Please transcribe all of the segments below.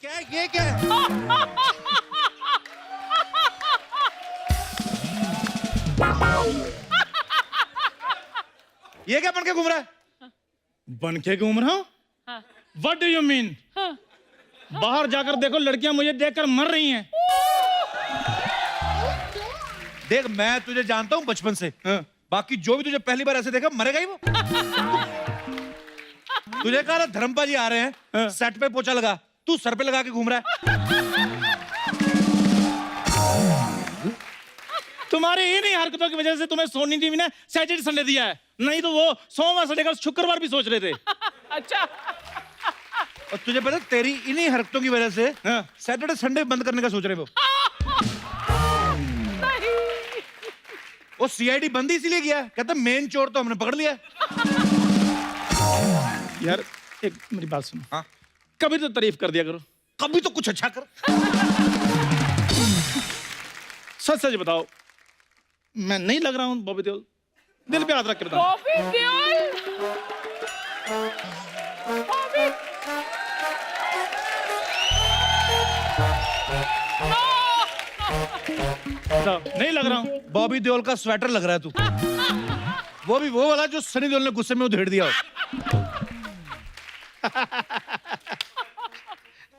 क्या है ये क्या है? ये क्या बन के घूम रहा है? बन के घूम रहा हूँ? What do you mean? बाहर जाकर देखो, लड़कियां मुझे देखकर मर रही हैं। देख मैं तुझे जानता हूँ बचपन से, बाकी जो भी तुझे पहली बार ऐसे देखा मरेगा ही वो। तुझे कहा ना धर्मपा जी आ रहे हैं, सेट पे पोछा लगा, तू सर पे लगा के घूम रहा है। तुम्हारी इन्हीं हरकतों की वजह से तुम्हें सोनी टीवी ने सैटरडे संडे दिया है, नहीं तो वो सोमवार संडे का शुक्रवार भी सोच रहे थे। अच्छा। और तुझे पता तेरी इन्हीं हरकतों की वजह से सैटरडे संडे बंद करने का सोच रहे वो। वो सीआईडी बंद ही इसीलिए किया है, कहता मेन चोर तो हमने पकड़ लिया है। यार एक मेरी बात सुनो। हाँ? कभी तो तारीफ कर दिया करो, कभी तो कुछ अच्छा कर। सच सच बताओ, मैं नहीं लग रहा हूँ बॉबी देओल? दिल पे हाथ रख के बताओ। बॉबी देओल? बॉबी बताओ, नहीं लग रहा हूँ? बॉबी देओल का स्वेटर लग रहा है तू। वो भी वो वाला जो सनी देओल ने गुस्से में उधेड़ दिया हो।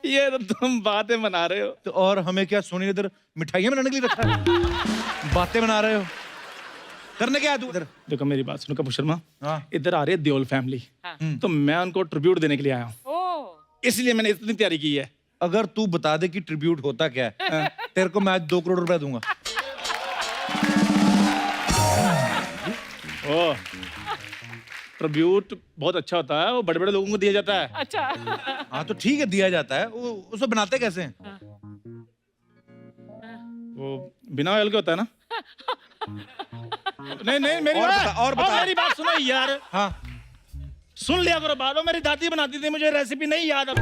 ये तो तुम बातें बना रहे हो। तो और हमें क्या सोनी ने इधर मिठाइयां बनाने के लिए रखा है? बातें बना रहे हो, करने क्या है तू इधर? देखो मेरी बात सुनो कपूर शर्मा, हाँ। इधर आ रही है देओल फैमिली, तो मैं उनको ट्रिब्यूट देने के लिए आया हूँ, इसलिए मैंने इतनी तैयारी की है। अगर तू बता दे कि ट्रिब्यूट होता क्या है, तेरे को मैं आज 2 करोड़ रुपए दूंगा। ओ, ट्रिब्यूट बहुत अच्छा होता है, वो बड़े बड़े लोगों को दिया जाता है। अच्छा। हाँ तो ठीक है, दिया जाता है। वो उसको बनाते कैसे हैं? वो बिना ऑयल के होता है ना? नहीं नहीं मेरी और बता। मेरी बात सुनो यार। हाँ सुन लिया करो बात, मेरी दादी बनाती थी, मुझे रेसिपी नहीं याद अब।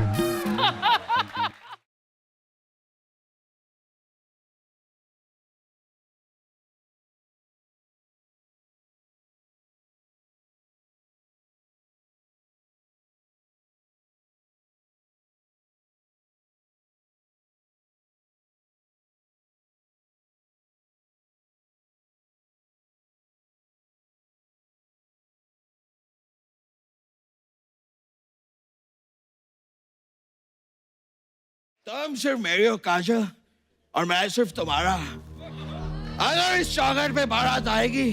तुम सिर्फ मेरी हो काजल, और मैं सिर्फ तुम्हारा। अगर इस चौखट पे बारात आएगी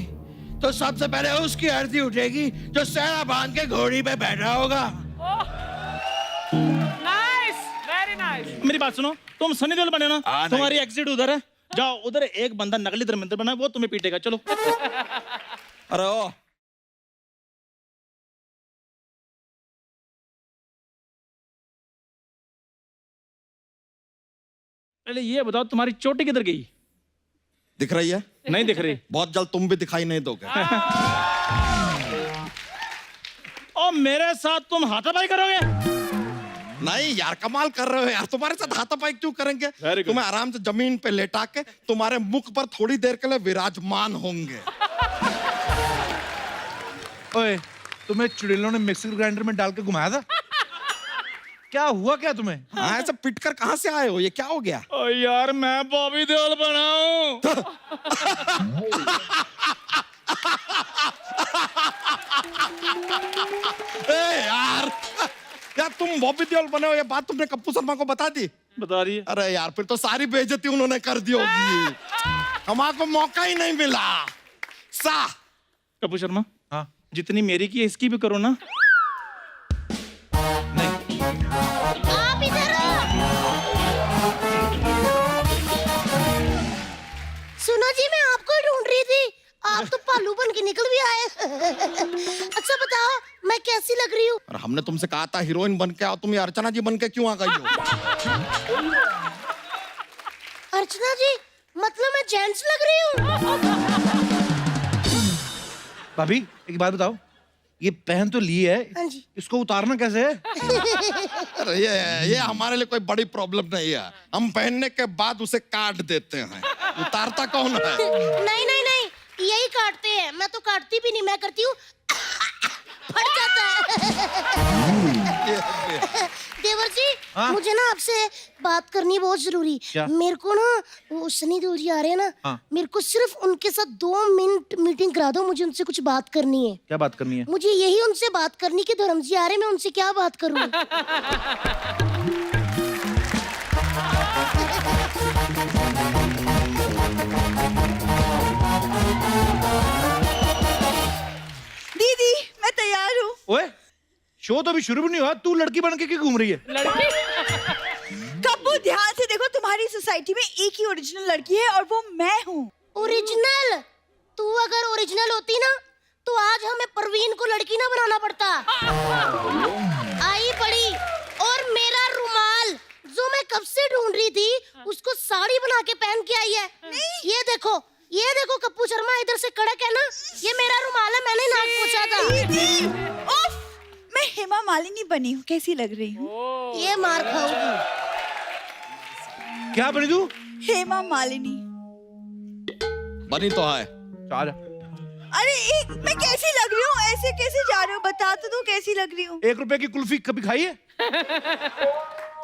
तो सबसे पहले उसकी आरती उठेगी जो सेना बांध के घोड़ी पे बैठा होगा। Nice, very nice. मेरी बात सुनो, तुम सनी देओल बने ना, नहीं। तुम्हारी एग्जिट उधर है, जाओ उधर एक बंदा नकली धर्मेंद्र बना है, वो तुम्हें पीटेगा, चलो। अरे ओ पहले ये बताओ तुम्हारी चोटी किधर गई? दिख रही है? नहीं दिख रही। बहुत जल्द तुम भी दिखाई नहीं दोगे। और मेरे साथ तुम हाथापाई करोगे? नहीं यार, कमाल कर रहे हो यार, तुम्हारे साथ हाथापाई क्यों करेंगे? Very good. तुम्हें आराम से जमीन पे लेटा के तुम्हारे मुख पर थोड़ी देर के लिए विराजमान होंगे। ओए, तुम्हें चुड़ैलों ने मिक्सर ग्राइंडर में डाल के घुमाया था? क्या हुआ क्या तुम्हें? हाँ, ऐसे पिटकर कहाँ से आए हो? ये क्या हो गया? ओ यार मैं बॉबी देओल बना हूँ। यार तुम बॉबी देओल बने हो, ये बात तुमने कप्पू शर्मा को बता दी? बता रही है। अरे यार, फिर तो सारी बेइज्जती उन्होंने कर दी होगी। हमारे मौका ही नहीं मिला। कपूर शर्मा, हाँ जितनी मेरी की है इसकी भी करो ना। आप इधर सुनो जी, मैं आपको ढूंढ रही थी, आप तो पालू बन के निकल भी आए। अच्छा बताओ मैं कैसी लग रही हूँ? और हमने तुमसे कहा था हीरोइन बन के आओ, तुम ये अर्चना जी बन के क्यों आ गई हो? अर्चना जी मतलब मैं जेंट्स लग रही हूँ? भाभी एक बात बताओ, ये पहन तो ली है, हाँ जी। इसको उतारना कैसे है? अरे ये हमारे लिए कोई बड़ी प्रॉब्लम नहीं है, हम पहनने के बाद उसे काट देते हैं। उतारता कौन है? नहीं नहीं नहीं, यही काटते हैं, मैं तो काटती भी नहीं, मैं करती हूँ फट जाता है। देवर जी, हाँ? मुझे ना आपसे बात करनी बहुत जरूरी। क्या? मेरे को ना वो सनी देओल जी आ रहे हैं ना, हाँ। मेरे को सिर्फ उनके साथ 2 मिनट मीटिंग करा दो, मुझे उनसे कुछ बात करनी है। क्या बात करनी है? मुझे यही उनसे बात करनी कि धर्म जी आ रहे हैं, मैं उनसे क्या बात करूं? दीदी मैं तैयार हूँ। ओए, शो तो अभी शुरू भी नहीं हुआ, तू लड़की बन के क्यों घूम रही है? लड़की कप्पू ध्यान से देखो, तुम्हारी सोसाइटी में एक ही ओरिजिनल लड़की है और वो मैं हूँ। ओरिजिनल? तू अगर ओरिजिनल होती ना तो आज हमें परवीन को लड़की ना बनाना पड़ता। आई बड़ी, और मेरा रुमाल जो मैं कब से ढूंढ रही थी उसको साड़ी बना के पहन के आई है। ये देखो कप्पू शर्मा, इधर से कड़क है ना, ये मेरा रुमाल है, मैंने नाक पोंछा था। दीदी उफ, मैं हेमा मालिनी बनी हूँ, कैसी लग रही हूँ? ये मार खाऊंगी। क्या बनी तू? हेमा मालिनी। बनी तो है। आ जा। अरे मैं कैसी लग रही हूँ? ऐसे कैसे जा रहे हो? बता तो दो कैसी लग रही हूँ। 1 रुपए की कुल्फी कभी खाई है?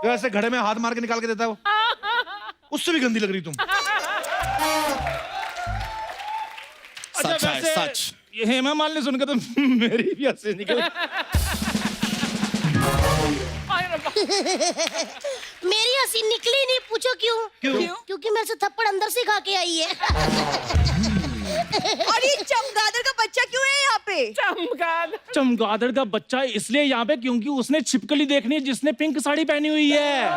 जो ऐसे घड़े में हाथ मार के निकाल के देता है वो, उससे भी गंदी लग रही तुम। सच है, वैसे सच। ये हेमा मालिनी सुनकर तो मेरी भी हंसी निकल। मेरी हंसी निकली नहीं, पूछो क्यों? क्यों? क्योंकि मेरे से थप्पड़ अंदर से खा के आई है। और ये चमगादड़ का बच्चा क्यों है यहाँ पे? चमगादड़ का बच्चा इसलिए यहाँ पे क्योंकि उसने छिपकली देखनी है जिसने पिंक साड़ी पहनी हुई है।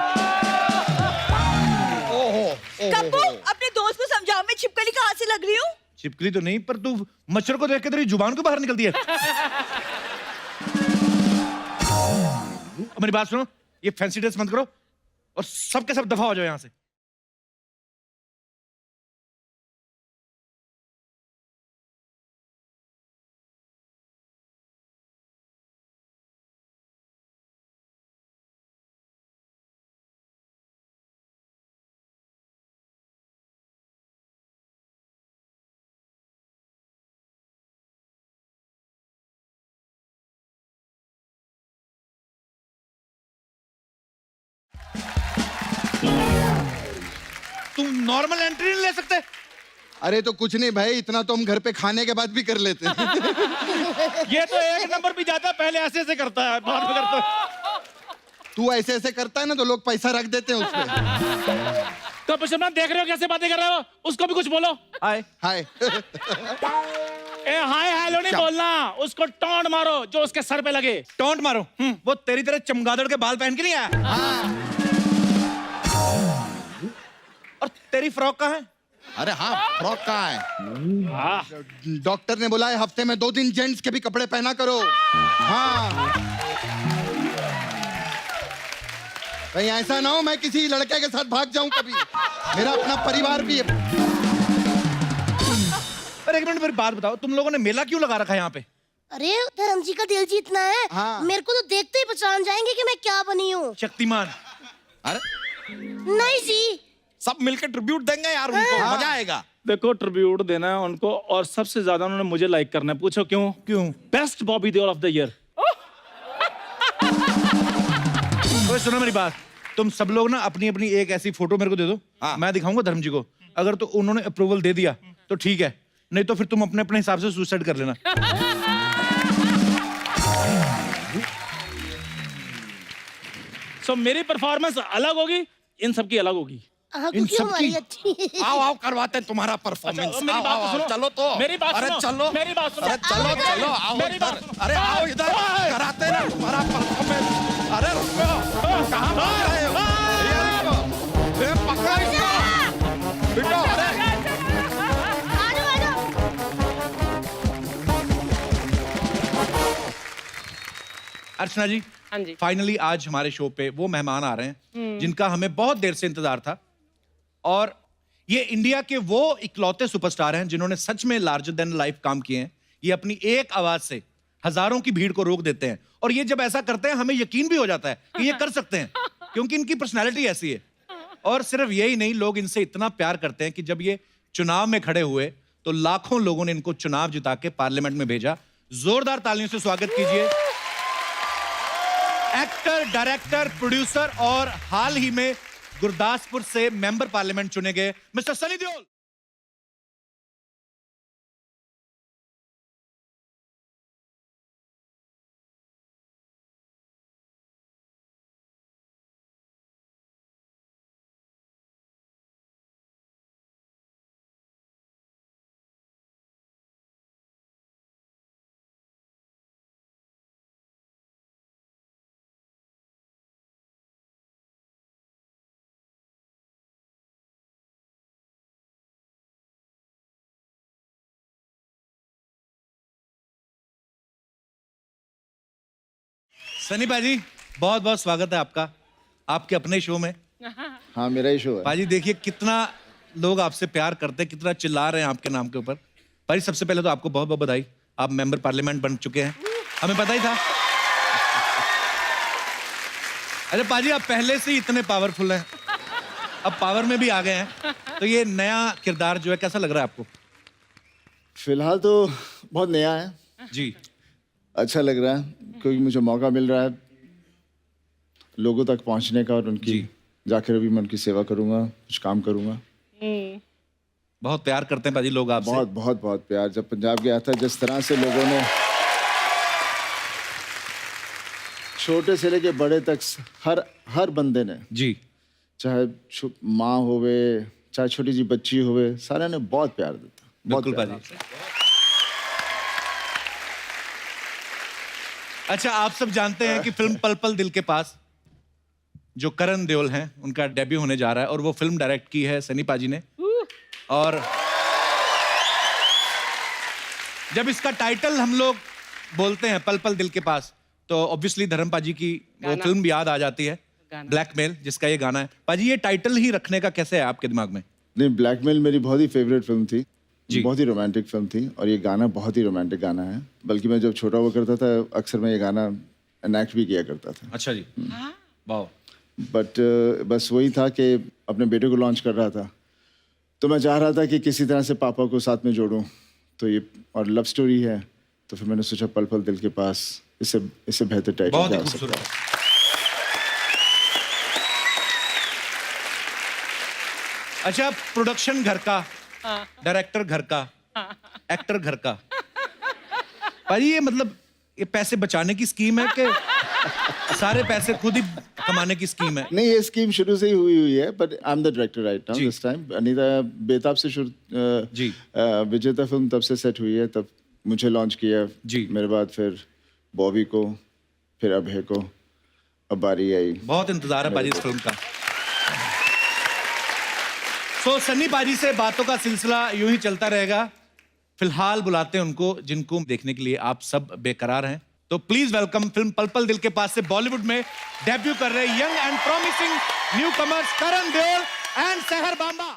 कप्पू अपने दोस्त को समझाओ, मैं छिपकली कहाँ से लग रही हूँ? छिपकली तो नहीं, पर तू मच्छर को देख के तेरी जुबान को बाहर निकलती है। मेरी बात सुनो, ये फैंसी ड्रेस बंद करो और सबके सब दफा हो जाओ यहाँ से। तुम नॉर्मल एंट्री नहीं ले सकते? अरे तो कुछ नहीं भाई, इतना तो हम घर पे खाने के बाद भी कर लेते हैं। ये तो 1 नंबर पे जाता है, पहले ऐसे ऐसे करता है, बाद में करता है। तू ऐसे ऐसे करता है ना तो लोग पैसा रख देते हैं उसपे। कप्पू शर्मा देख रहे हो कैसे बातें कर रहे हो? उसको भी कुछ बोलो। हाय। हाय। ए हाय हेलो नहीं बोलना, उसको टोंट मारो जो उसके सर पे लगे। टोंट मारो? वो तेरी तरह चमगादड़ के बाल पहन के नहीं आया। और तेरी फ्रॉक कहाँ है? अरे हाँ, फ्रॉक कहाँ है? हाँ। डॉक्टर ने बोला है हफ्ते में 2 दिन जेंट्स के भी कपड़े पहना करो। हाँ, कहीं ऐसा ना हो मैं किसी लड़के के साथ भाग जाऊं कभी। मेरा अपना परिवार भी है। पर 1 मिनट मेरी बात बताओ, तुम लोगों ने मेला क्यों लगा रखा है यहाँ पे? अरे धर्म जी का दिल जीतना है। हाँ। मेरे को तो देखते ही पहचान जाएंगे कि मैं क्या बनी हूँ। शक्तिमान। अरे नहीं जी, सब मिलकर ट्रिब्यूट देंगे यार उनको, मजा आएगा। देखो ट्रिब्यूट देना है उनको, और सबसे ज्यादा उन्होंने मुझे लाइक करना है। पूछो क्यों? क्यों? Best Bobby Deol of the year. ओए सुनो मेरी बात, तुम सब लोग ना अपनी अपनी एक ऐसी फोटो मेरे को दे दो। हाँ। मैं दिखाऊंगा धर्म जी को। अगर तो उन्होंने अप्रूवल दे दिया तो ठीक है, नहीं तो फिर तुम अपने अपने हिसाब से सुसाइड कर लेना। सो मेरी परफॉर्मेंस अलग होगी, इन सबकी अलग होगी। हाँ, इन क्योंकि हमारी सबकी- अच्छी। आओ आओ करवाते हैं तुम्हारा परफॉर्मेंस। अच्छा, मेरी आओ बात तो आओ सुनो। चलो तो। मेरी बात अरे सुनो। चलो, मेरी बात सुनो। अरे चलो चलो आओ मेरी इधर। बात सुनो। अरे आओ इधर, कराते हैं ना तुम्हारा परफॉर्मेंस। अरे रुको, कहाँ भाग रहे हो? ये रुको, ये पकड़ो इसको। बिटो, अरे आ जाओ। अर्चना जी, हाँ जी। फाइनली आज हमारे शो पे वो मेहमान आ रहे हैं जिनका हमें बहुत देर से इंतजार था। और ये इंडिया के वो इकलौते सुपरस्टार हैं जिन्होंने सच में लार्जर देन लाइफ काम किए हैं। ये अपनी एक आवाज से हजारों की भीड़ को रोक देते हैं, और ये जब ऐसा करते हैं हमें यकीन भी हो जाता है कि ये कर सकते हैं, क्योंकि इनकी पर्सनैलिटी ऐसी है। और सिर्फ यही नहीं, लोग इनसे इतना प्यार करते हैं कि जब ये चुनाव में खड़े हुए तो लाखों लोगों ने इनको चुनाव जिता के पार्लियामेंट में भेजा। जोरदार तालियों से स्वागत कीजिए एक्टर, डायरेक्टर, प्रोड्यूसर और हाल ही में गुरदासपुर से मेंबर पार्लियामेंट चुने गए मिस्टर सनी देओल। सनी भाजी, बहुत बहुत स्वागत है आपका आपके अपने शो में। हाँ, मेरा ही शो है। भाजी देखिए कितना लोग आपसे प्यार करते हैं, कितना चिल्ला रहे हैं आपके नाम के ऊपर। भाजी सबसे पहले तो आपको बहुत बहुत बधाई, आप मेंबर पार्लियामेंट बन चुके हैं, हमें पता ही था। अरे पाजी आप पहले से ही इतने पावरफुल हैं, अब पावर में भी आ गए हैं, तो ये नया किरदार जो है कैसा लग रहा है आपको? फिलहाल तो बहुत नया है जी, अच्छा लग रहा है क्योंकि मुझे मौका मिल रहा है लोगों तक पहुंचने का और उनकी जाकर भी मैं उनकी सेवा करूंगा, कुछ काम करूंगा। बहुत प्यार करते हैं पाजी लोग आपसे। बहुत बहुत बहुत प्यार। जब पंजाब गया था जिस तरह से लोगों ने छोटे से लेके बड़े तक हर बंदे ने जी, चाहे माँ होवे चाहे छोटी सी बच्ची होवे सारे ने बहुत प्यार देता। बहुत बिल्कुल प्यार। पाजी। अच्छा, आप सब जानते हैं कि फिल्म पल पल दिल के पास जो करण देओल हैं उनका डेब्यू होने जा रहा है और वो फिल्म डायरेक्ट की है सनी पाजी ने। और जब इसका टाइटल हम लोग बोलते हैं पल पल दिल के पास तो ऑब्वियसली धर्म पाजी की वो फिल्म याद आ जाती है, ब्लैकमेल, जिसका ये गाना है। पाजी ये टाइटल ही रखने का कैसे है आपके दिमाग में? नहीं, ब्लैकमेल मेरी बहुत ही फेवरेट फिल्म थी, बहुत ही रोमांटिक फिल्म थी और ये गाना बहुत ही रोमांटिक गाना है। बल्कि मैं जब छोटा हुआ करता था अक्सर मैं ये गाना एनेक्ट भी किया करता था। अच्छा जी, वाह। बट बस वही था कि अपने बेटे को लॉन्च कर रहा था तो मैं चाह रहा था कि किसी तरह से पापा को साथ में जोड़ूं, तो ये और लव स्टोरी है तो फिर मैंने सोचा पल पल दिल के पास, इससे बेहतर टाइटल बहुत क्या ही हो सकता खूबसूरत। है। अच्छा, प्रोडक्शन घर का, डायरेक्टर घर का, एक्टर घर का। पाजी ये मतलब ये पैसे बचाने की स्कीम है कि सारे पैसे खुद ही कमाने की स्कीम है? नहीं, ये स्कीम शुरू से ही हुई है but I am the director right now this time. Anita बेताब से जी। विजेता फिल्म तब से सेट हुई है, तब मुझे लॉन्च किया जी। मेरे बाद फिर बॉबी को, फिर अभय को, अब बारी आई। बहुत इंतजार है पाजी इस फिल्म का। सो सन्नी पाजी से बातों का सिलसिला यूं ही चलता रहेगा। फिलहाल बुलाते हैं उनको जिनको देखने के लिए आप सब बेकरार हैं। तो प्लीज वेलकम फिल्म पल पल दिल के पास से बॉलीवुड में डेब्यू कर रहे young and promising new commerce Karan Deol and सहर बांबा।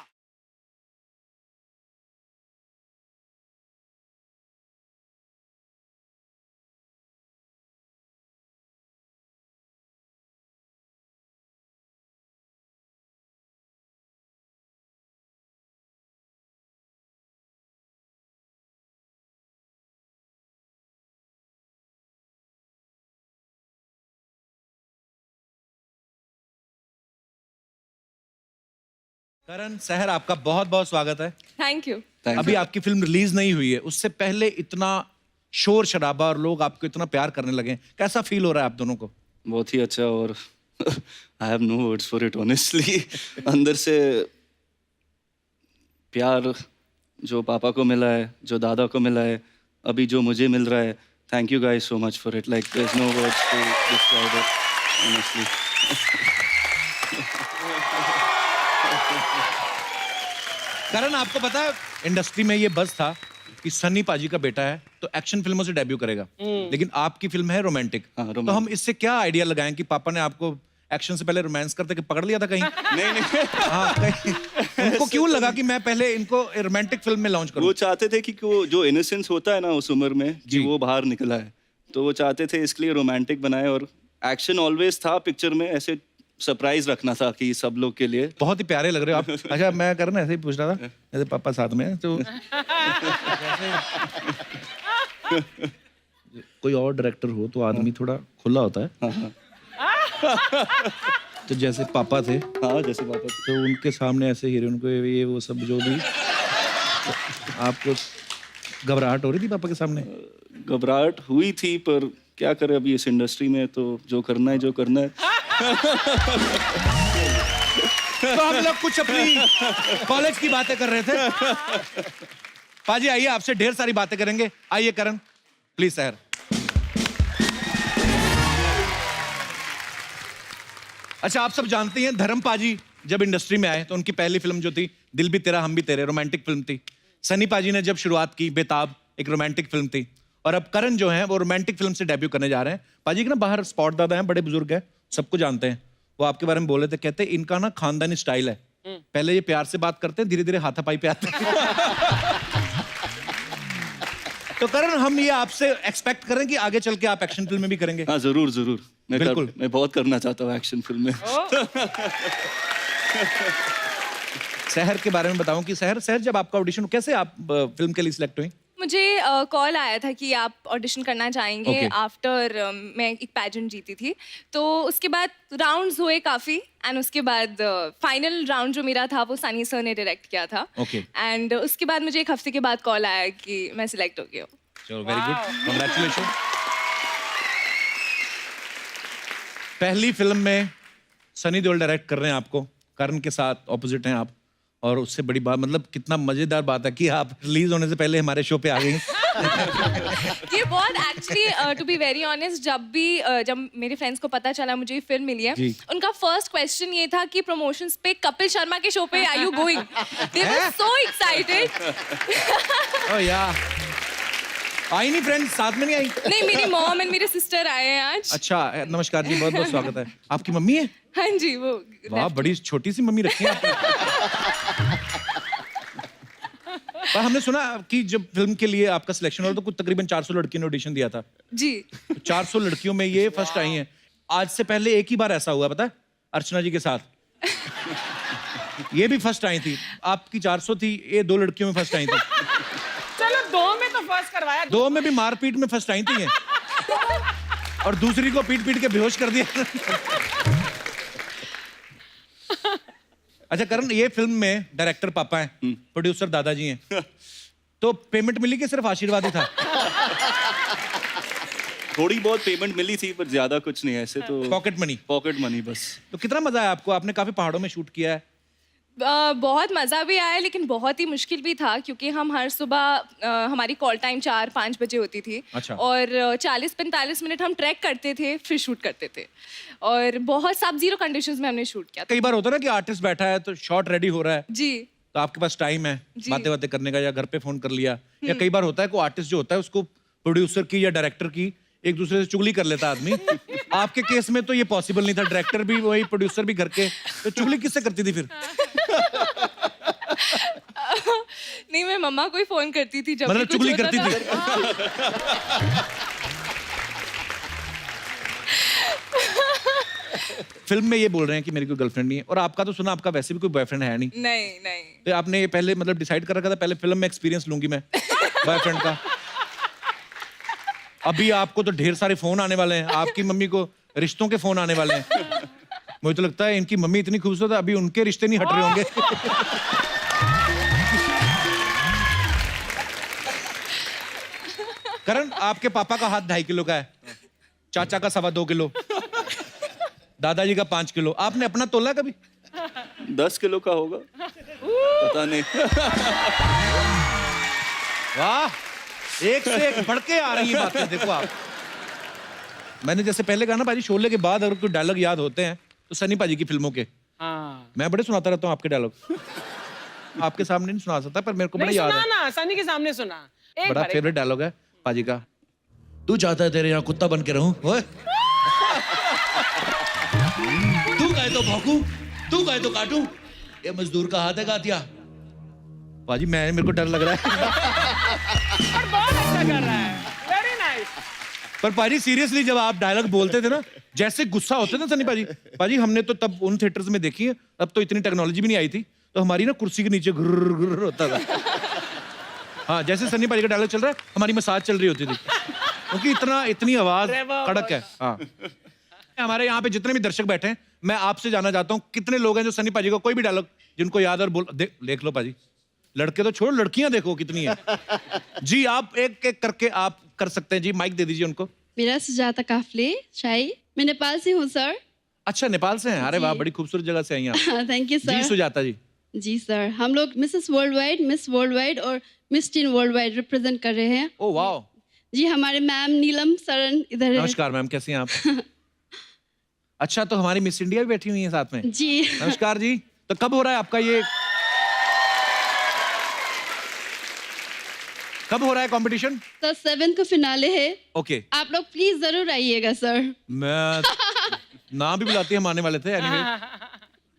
करण, सहर, आपका बहुत बहुत स्वागत है। Thank you. अभी आपकी फिल्म रिलीज नहीं हुई है, उससे पहले इतना शोर शराबा और लोग आपको इतना प्यार करने लगे, कैसा फील हो रहा है आप दोनों को? बहुत ही अच्छा और I have no words for it honestly. अंदर से प्यार जो पापा को मिला है, जो दादा को मिला है, अभी जो मुझे मिल रहा है, thank you guys so much for it. Like there is no words to describe it honestly. Karan, आपको पता है इंडस्ट्री में ये बज़ था कि सन्नी पाजी का बेटा है तो एक्शन फिल्मों से डेब्यू करेगा, लेकिन आपकी फिल्म है रोमांटिक। हाँ, तो हम इससे क्या आइडिया लगाएं कि पापा ने आपको एक्शन से पहले रोमांस करते कि पकड़ लिया था कहीं? नहीं हाँ, कहीं उनको क्यों लगा कि मैं पहले इनको रोमांटिक फिल्म में लॉन्च करूं? वो चाहते थे कि वो जो इनोसेंस होता है ना उस उम्र में कि वो बाहर निकला है, तो वो चाहते थे इसलिए रोमांटिक बनाए। और एक्शन ऑलवेज था पिक्चर में, ऐसे सरप्राइज रखना था कि सब लोग के लिए। बहुत ही प्यारे लग रहे हो आप। अच्छा, मैं करना ऐसे ही पूछ रहा था, जैसे पापा साथ में हैं तो कोई और डायरेक्टर हो तो आदमी थोड़ा खुला होता है। तो जैसे पापा थे, हाँ जैसे पापा थे। तो उनके सामने ऐसे हीरोइन को ये वो सब जो भी, तो आपको घबराहट हो रही थी पापा के सामने? घबराहट हुई थी, पर क्या करें, अभी इस इंडस्ट्री में तो जो करना है तो हम लोग कुछ अपनी कॉलेज की बातें कर रहे थे। पाजी आइए, आपसे ढेर सारी बातें करेंगे। आइए करण, प्लीज सर। अच्छा, आप सब जानते हैं धर्म पाजी जब इंडस्ट्री में आए तो उनकी पहली फिल्म जो थी दिल भी तेरा हम भी तेरे, रोमांटिक फिल्म थी। सनी पाजी ने जब शुरुआत की बेताब, एक रोमांटिक फिल्म थी। और अब करण जो हैं वो रोमांटिक फिल्म से डेब्यू करने जा रहे हैं। पाजी के ना बाहर स्पॉट दादा हैं, बड़े बुजुर्ग हैं, सबको जानते हैं। वो आपके बारे में बोले थे, कहते इनका ना खानदानी स्टाइल है, पहले ये प्यार से बात करते हैं, धीरे धीरे हाथापाई पे आते हैं। तो करण, हम ये आपसे एक्सपेक्ट करें कि आगे चल के आप एक्शन फिल्म में भी करेंगे? हाँ जरूर जरूर, बिल्कुल। मैं बहुत करना चाहता हूँ एक्शन फिल्म में। शहर के बारे में बताऊं कि शहर जब आपका ऑडिशन, कैसे आप फिल्म के लिए सिलेक्ट हुई? मुझे कॉल आया था कि आप ऑडिशन करना चाहेंगे। Okay. आफ्टर मैं एक पैजेंट जीती थी, तो उसके बाद राउंड्स हुए काफ़ी, एंड उसके बाद फाइनल राउंड जो मेरा था वो सनी सर ने डायरेक्ट किया था। Okay. एंड उसके बाद मुझे एक हफ्ते के बाद कॉल आया कि मैं सिलेक्ट हो गई हूँ। चलो, वेरी गुड, कांग्रेचुलेशन। पहली फिल्म में सनी देओल डायरेक्ट कर रहे हैं आपको, करण के साथ ऑपोजिट हैं आप, और उससे बड़ी बात, मतलब कितना मजेदार बात है कि आप रिलीज होने से पहले हमारे शो पे आ गई। ये बहुत actually to be very honest, जब मेरे फ्रेंड्स को पता चला मुझे ये फिल्म मिली है, उनका फर्स्ट क्वेश्चन ये था कि प्रमोशंस पे कपिल शर्मा के शो पे are you going? They were so excited. Oh यार, आई नहीं फ्रेंड्स, साथ में नहीं आई? नहीं, मेरी मॉम एंड मेरे सिस्टर आए हैं आज। अच्छा, नमस्कार जी, बहुत बहुत स्वागत है। आपकी मम्मी है? हाँ जी, वो वाह, बड़ी छोटी सी मम्मी रखी है आपने। पर हमने सुना कि जब फिल्म के लिए आपका सिलेक्शन हुआ तो कुछ तकरीबन 400 लड़कियों ने ऑडिशन दिया था जी। तो 400 लड़कियों में ये फर्स्ट आई हैं। आज से पहले एक ही बार ऐसा हुआ, पता है, अर्चना जी के साथ। ये भी फर्स्ट आई थी, आपकी 400 थी, ये 2 लड़कियों में फर्स्ट आई थी। चलो 2 में तो फर्स्ट करवाया। 2 में भी मारपीट में फर्स्ट आई थी ये, और दूसरी को पीट पीट के बेहोश कर दिया। अच्छा करण, ये फिल्म में डायरेक्टर पापा हैं, प्रोड्यूसर दादाजी हैं, तो पेमेंट मिली कि सिर्फ आशीर्वाद ही था? थोड़ी बहुत पेमेंट मिली थी, पर ज्यादा कुछ नहीं, ऐसे तो पॉकेट मनी बस। तो कितना मजा आया आपको? आपने काफी पहाड़ों में शूट किया है। बहुत मज़ा भी आया, लेकिन बहुत ही मुश्किल भी था, क्योंकि हम हर सुबह हमारी कॉल टाइम 4-5 बजे होती थी। अच्छा। और 40-45 मिनट हम ट्रैक करते थे, फिर शूट करते थे, और बहुत सब जीरो कंडीशंस में हमने शूट किया था। कई बार होता है ना कि आर्टिस्ट बैठा है तो शॉट रेडी हो रहा है, जी, तो आपके पास टाइम है जी। बातें करने का, या घर पे फोन कर लिया, या कई बार होता है को आर्टिस्ट जो होता है उसको प्रोड्यूसर की या डायरेक्टर की एक दूसरे से चुगली कर लेता आदमी। आपके केस में तो ये पॉसिबल नहीं था, डायरेक्टर भी वही, प्रोड्यूसर भी घर के, तो चुगली किससे करती थी फिर? नहीं, मैं मम्मा को ही फोन करती थी जब मतलब भी कुछ चुगली होता करती था। थी? फिल्म में ये बोल रहे हैं कि मेरी कोई गर्लफ्रेंड नहीं है, और आपका तो सुना आपका वैसे भी कोई बॉयफ्रेंड है नहीं। नहीं। तो आपने ये पहले मतलब डिसाइड कर रखा था पहले फिल्म में एक्सपीरियंस लूंगी मैं बॉयफ्रेंड का? अभी आपको तो ढेर सारे फोन आने वाले हैं, आपकी मम्मी को रिश्तों के फोन आने वाले हैं। मुझे तो लगता है इनकी मम्मी इतनी खूबसूरत है, अभी उनके रिश्ते नहीं हट रहे होंगे। करण, आपके पापा का हाथ 2.5 किलो का है, चाचा का 2.25 किलो, दादाजी का 5 किलो। आपने अपना तोला कभी? 10 किलो का होगा, पता नहीं। वाह, एक से एक बढ़ के आ रही है बातें, देखो आप। मैंने जैसे पहले कहा ना भाजी, शोले के बाद अगर कोई डायलॉग याद होते हैं तो सनी पाजी की फिल्मों के। हाँ। मैं बड़े सुनाता रहता हूँ आपके डायलॉग, आपके सामने नहीं सुना सकता, पर मेरे को बड़ा नहीं याद सुना है। ना, सनी के सामने सुना। एक बड़ा बार, फेवरेट डायलॉग है पाजी का, तू चाहता है तेरे यहाँ कुत्ता बन के रहूं? ओए, तू कहे तो भौंकूं, तू कहे तो काटूं, ये मजदूर का हाथ है गातिया। पाजी मेरे को डर लग रहा है। और बहुत अच्छा कर रहा है, वेरी नाइस। पर पाजी सीरियसली जब आप डायलॉग बोलते थे ना, जैसे गुस्सा होते थे सनी पाजी हमने तो तब उन थिएटर्स में देखी है, अब तो इतनी टेक्नोलॉजी भी नहीं आई थी, तो हमारी ना कुर्सी के नीचे गुर्र गुर्र होता था। हाँ, जैसे सनी पाजी का डायलॉग चल रहा है, हमारी मसाज चल रही होती थी। क्योंकि इतनी आवाज कड़क है। हाँ, हमारे यहाँ पे जितने भी दर्शक बैठे हैं, मैं आपसे जानना चाहता हूँ कितने लोग हैं जो सनी पाजी को कोई भी डायलॉग जिनको याद और बोल देख लो पाजी, लड़के तो छोड़ो, लड़कियां देखो कितनी है। जी आप एक एक करके आप कर सकते हैं जी, माइक दे दीजिए उनको। मेरा सुजाता काफले शाही, मैं नेपाल से हूँ सर। अच्छा, नेपाल से हैं? अरे वाह, बड़ी खूबसूरत जगह से आई आप। Thank you sir. जी सुजाता जी। जी सर, हम लोग Mrs world wide, miss world wide और miss teen world wide represent कर रहे हैं। ओ वाह। जी हमारे मैम नीलम सरन इधर है। नमस्कार मैम, कैसी हैं आप? अच्छा, तो हमारी मिस इंडिया भी बैठी हुई है साथ में। जी नमस्कार जी। तो कब हो रहा है आपका ये, कब हो रहा है कंपटीशन? तो 7 को फिनाले है। ओके, आप लोग प्लीज जरूर आइएगा सर। मैं नाम भी बुलाती हम आने वाले थे। एनीवे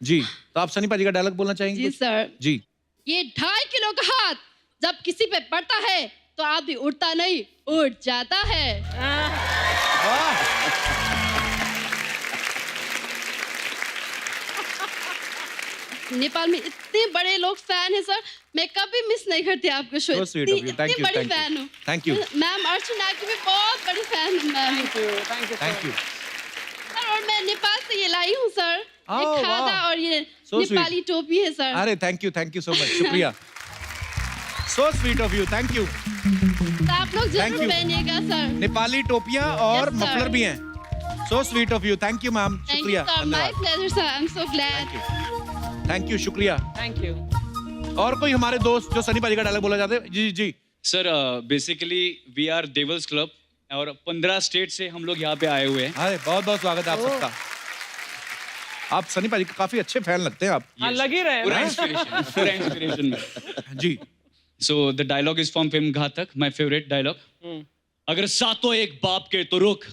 जी, तो आप सनी पाजी का डायलॉग बोलना चाहेंगे? जी सर। जी। ये 2.5 किलो का हाथ जब किसी पे पड़ता है तो आप भी उड़ता नहीं, उड़ जाता है। वाह। नेपाल में इतने बड़े लोग फैन हैं सर, मैं कभी मिस नहीं करती आपको show. So sweet of you. Thank you, इतनी बड़ी thank you. फैन हूँ। Thank you. मैम अर्चना की भी बहुत बड़ी फैन हूँ मैम। Thank you. सर और मैं नेपाल से ये लाई हूँ सर, ये Oh, खादा wow. और ये So sweet. नेपाली टोपी है सर। अरे थैंक यू सो मच, शुक्रिया। सो sweet of you, thank you. तो आप लोग Thank जरूर you. पहनिएगा सर। नेपाली टोपियां और Yes, sir. मफलर भी हैं। So sweet of you, thank you ma'am, thank you शुक्रिया, सर, माय धन्यवाद। Pleasure sir, I am so glad. Thank you, शुक्रिया। Thank you. और कोई हमारे दोस्त जो सनी पाजी का डायलॉग बोला चाहते हैं? जी जी। Sir basically we are devils club और 15 स्टेट से हम लोग यहाँ पे आए हुए हैं। अरे बहुत बहुत स्वागत है आप सबका। आप सनी पाजी के काफी अच्छे फैन लगते हैं आप। हाँ, लग ही रहे पूरा हैं। इंस्पिरेशन में। जी। So the dialogue is from film Ghatak, my favourite dialogue. अगर सातों एक बाप के तो रुक,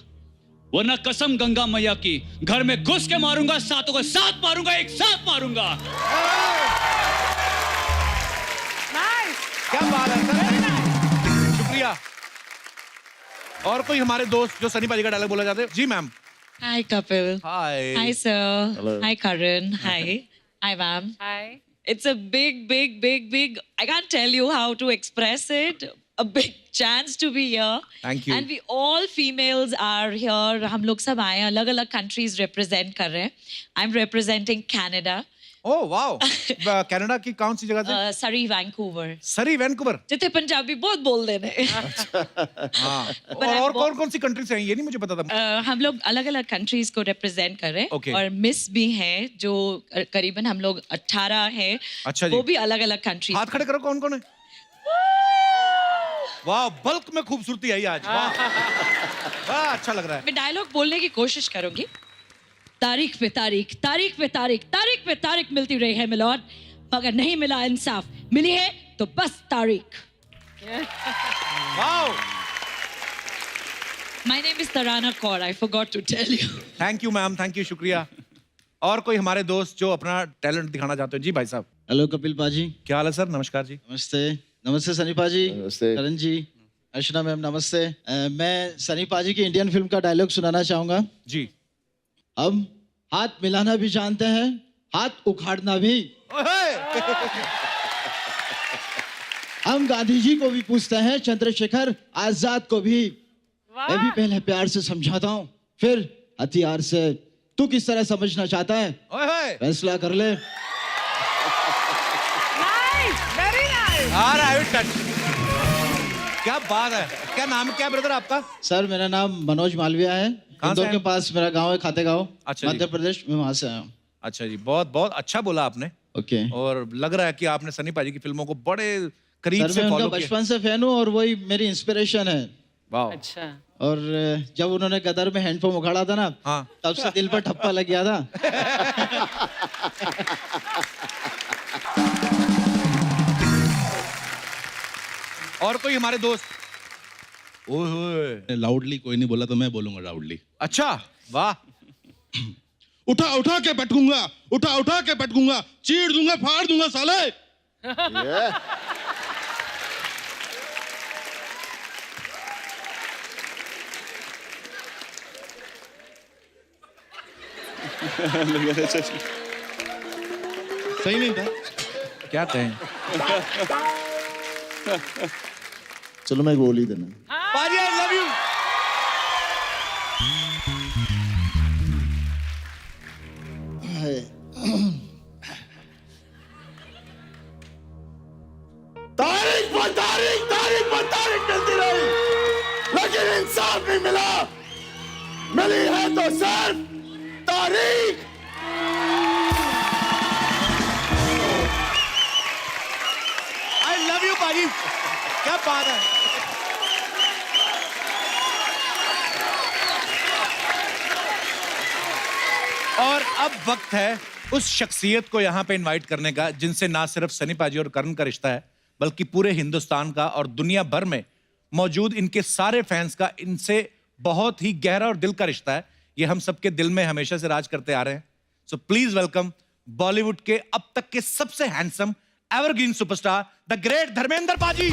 वरना कसम गंगा मैया की घर में घुस के मारूंगा, सातों को साथ मारूंगा, एक साथ मारूंगा। क्या बात है सर, शुक्रिया। और कोई हमारे दोस्त जो सनी पाजी का डायलॉग बोला चाहते हैं? जी ma'am. Hi, Kapil. Hi. Hi, sir. Hello. Hi, Karan. Hi. Hi, ma'am. Hi. It's a big, I can't tell you how to express it. A big chance to be here. Thank you. And we all females are here. हम लोग सब आए हैं, अलग-अलग countries represent कर रहे हैं. I'm representing Canada. Oh wow. Canada की कौन सी जगह से? Surrey, Vancouver. सरी, वैंकूवर। जितने पंजाबी बहुत बोल देने। हाँ। और कौन कौन सी कंट्री से हैं ये नहीं मुझे पता था। हम लोग अलग-अलग कंट्रीज को रिप्रेजेंट कर रहे हैं। Okay. और मिस भी हैं जो करीबन हम लोग 18 हैं। अच्छा जी। वो भी अलग-अलग कंट्रीज। हाथ खड़े करो, कौन कौन है? वाह, बल्क में खूबसूरती आई आज। वाह वाह, अच्छा लग रहा है। मैं डायलॉग बोलने की कोशिश करूंगी। तारीख पे तारीख, तारीख पे तारीख, तारीख पे तारीख मिलती रही है मिलॉर्ड, मगर नहीं मिला इंसाफ। मिली है तो बस तारीख। Wow. My name is Tarana Kaur. I forgot to tell you. Thank you ma'am, thank you, शुक्रिया। और कोई हमारे दोस्त जो अपना टैलेंट दिखाना चाहते हैं? जी भाई साहब। हेलो कपिल पाजी। क्या हाल है सर? नमस्कार जी। नमस्ते। नमस्ते सनी पाजी। नमस्ते। करण जी, अर्चना मैम नमस्ते। मैं सनी पाजी की इंडियन फिल्म का डायलॉग सुनाना चाहूंगा। जी। हम हाथ मिलाना भी जानते हैं, हाथ उखाड़ना भी। हम गांधी जी को भी पूछते हैं, चंद्रशेखर आजाद को भी। मैं भी पहले प्यार से समझाता हूँ, फिर हथियार से। तू किस तरह समझना चाहता है? फैसला कर ले। Very nice. क्या बात है। क्या नाम है, क्या ब्रदर आपका? सर मेरा नाम मनोज मालविया है। इंदौर के पास मेरा गांव है, खातेगांव, अच्छा जी। मध्य प्रदेश में, वहां से आया हूँ। अच्छा जी, बहुत बहुत अच्छा बोला आपने। ओके। और लग रहा है कि आपने सनी पाजी की फिल्मों को बड़े करीब सर से मैं उनका फॉलो किया। बचपन से फैन हूँ और वही मेरी इंस्पिरेशन है। वाह। अच्छा। और जब उन्होंने गदर में हैंडपंप उखाड़ा था ना, हाँ। तब से दिल पर ठप्पा लग गया था। और कोई हमारे दोस्त? ओए लाउडली कोई नहीं बोला तो मैं बोलूंगा लाउडली। अच्छा, वाह। उठा उठा के पटकूंगा, उठा उठा के पटकूंगा, चीर दूंगा, फाड़ दूंगा साले। सही नहीं था? क्या कहें? चलो मैं बोल ही देना। पाजी, I love you. पर तारीख, तारीख पर तारीख मिलती रही, लेकिन इंसाफ नहीं मिला। मिली है तो सिर्फ तारीख। आई लव यू पाजी, क्या बात है। और अब वक्त है उस शख्सियत को यहाँ पे इनवाइट करने का जिनसे ना सिर्फ सनी पाजी और करण का रिश्ता है, बल्कि पूरे हिंदुस्तान का और दुनिया भर में मौजूद इनके सारे फैंस का इनसे बहुत ही गहरा और दिल का रिश्ता है। ये हम सबके दिल में हमेशा से राज करते आ रहे हैं। सो प्लीज वेलकम बॉलीवुड के अब तक के सबसे handsome evergreen superstar the great Dharmendra पाजी।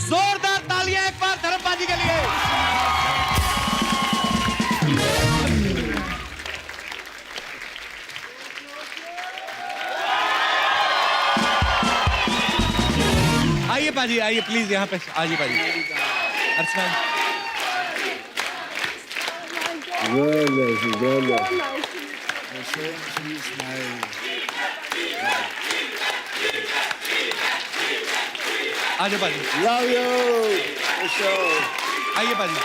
जोरदार तालियां एक बार धर्म पाजी के लिए। आइए पाजी, आइए प्लीज यहाँ पे आइए पाजी। अर्चना आइए पाजी। Love you. आइए पाजी।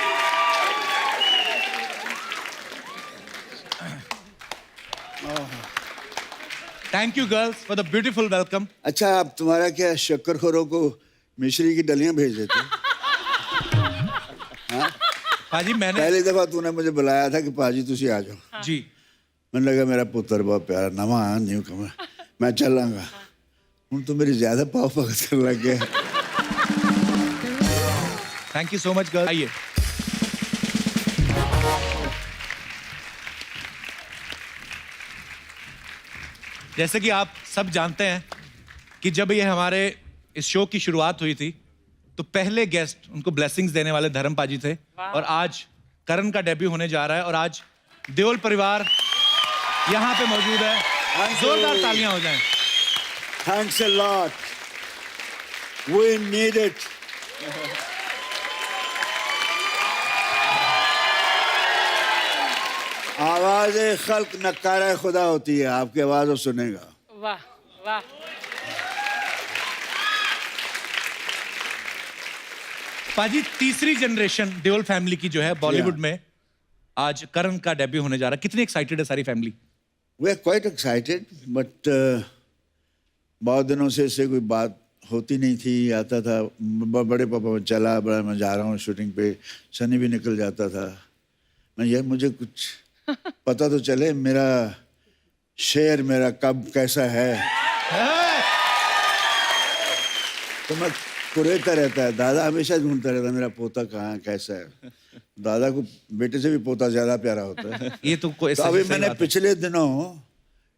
Thank you girls for the beautiful welcome. अच्छा, अब तुम्हारा क्या शक्करखोरों को मिश्री की डलियां भेज देते? हाँ? पाजी मैंने पहली दफा तूने मुझे बुलाया था कि पाजी तुसी आ जाओ जी। मैंने लगा मेरा पुत्र बहुत प्यारा नवा न्यू कमर, मैं चलांगा। हूं तो मेरी ज्यादा पाव पकड़ कर लग गया। Thank you so much girl. आइए। जैसे कि आप सब जानते हैं कि जब ये हमारे इस शो की शुरुआत हुई थी तो पहले गेस्ट उनको ब्लेसिंग्स देने वाले धर्म पाजी थे, और आज करण का डेब्यू होने जा रहा है और आज देओल परिवार यहाँ पे मौजूद है। जोरदार तालियां हो जाएं। Thanks a lot, we need it. आवाज खल्क नकारा खुदा होती है, आपकी आवाज वो सुनेगा। वाह वाह। पाजी तीसरी जनरेशन देओल फैमिली की जो है बॉलीवुड में आज करण का डेब्यू होने जा रहा है, कितनी एक्साइटेड है सारी family? We are quite excited, but बहुत दिनों से इससे कोई बात होती नहीं थी। आता था बड़े पापा में चला, बड़ा मैं जा रहा हूँ शूटिंग पे, सनी भी निकल जाता था। मैं यार मुझे कुछ पता तो चले, मेरा शेर मेरा कब कैसा है। तो मैं कुरेता रहता है, दादा हमेशा ढूंढता रहता मेरा पोता कहाँ है, कैसा है। दादा को बेटे से भी पोता ज्यादा प्यारा होता है। ये तो अभी मैंने पिछले दिनों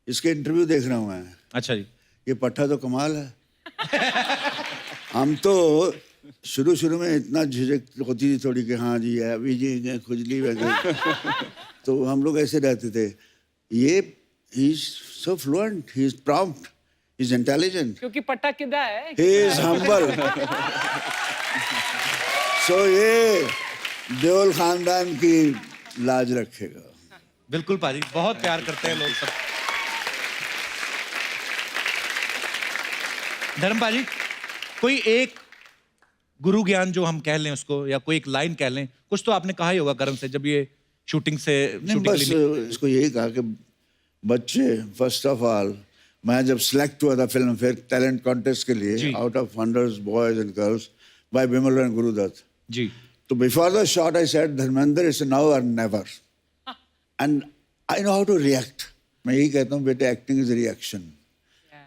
इसके इंटरव्यू देख रहा हूँ मैं। अच्छा जी। ये पट्टा तो कमाल है। हम तो शुरू में इतना झिझक होती थी थोड़ी कि हाँ जी है अभी जी खुजली वगैरह, तो हम लोग ऐसे रहते थे। ये he is so fluent, he is prompt, he is intelligent, क्योंकि पट्टा किदा है, ही इज हम्बल। सो ये देओल खानदान की लाज रखेगा। बिल्कुल पाजी, बहुत प्यार करते हैं लोग सब। धर्म पाजी, कोई एक गुरु ज्ञान जो हम कह लें उसको, या कोई एक लाइन कह लें, कुछ तो आपने कहा ही होगा करण से जब ये शूटिंग से बस इसको यही कहा कि बच्चे, फर्स्ट ऑफ ऑल मैं जब सिलेक्ट हुआ था फिल्म फेयर टैलेंट कॉन्टेस्ट के लिए, out of hundreds boys and girls by Bimal and Gurudutt ji, तो before the shot I said Dharmendra it's now और never, and I know how to react. मैं यही कहता हूँ बेटे, acting is reaction,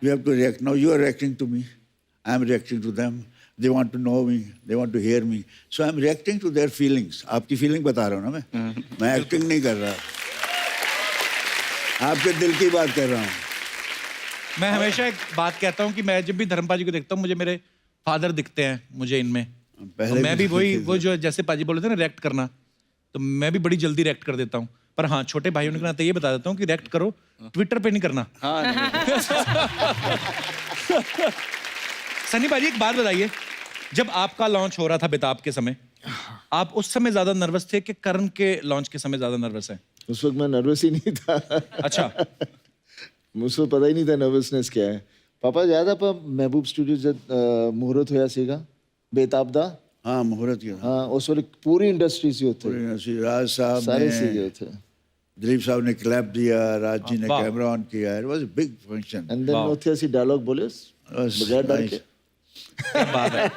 you have to react. Now you are reacting to me, I am reacting to them, they want to know me, they want to hear me. So I'm reacting to their feelings. आपकी feeling बता रहा हूँ ना मैं acting नहीं कर रहा, आपके दिल की बात कर रहा हूँ. मैं हमेशा एक बात कहता हूँ कि मैं जब भी धर्मपाल जी को देखता हूँ मुझे मेरे फादर दिखते हैं मुझे इनमें. पहले मैं भी वही वो जो जैसे पाजी बोले थे ना रिएक्ट करना, तो मैं भी बड़ी जल्दी रिएक्ट कर देता हूँ. पर हाँ, छोटे भाइयों के नाते ये बता देता हूँ कि रिएक्ट करो, ट्विटर पे नहीं करना. सनी भाजी एक बात बताइए, जब आपका लॉन्च हो रहा था बेताब के समय, आप उस समय ज्यादा नर्वस थे कि करण के लॉन्च के समय ज्यादा नर्वस हैं? उस वक्त मैं नर्वस ही नहीं था. अच्छा. मुझको पता ही नहीं था नर्वसनेस क्या है. पापा याद है आप महबूब स्टूडियो जब मुहूर्त होया सीगा बेताब दा? हाँ, मुहूर्त किया. हाँ, उस वक्त पूरी इंडस्ट्री से होते, पूरी इंडस्ट्री, राज साहब सारे सीगे होते. दिलीप साहब ने क्लैप दिया, राज जी ने कैमरा ऑन किया. It was a big function. And then उथे ऐसी डायलॉग बोले बगैर डर के. क्या बात है.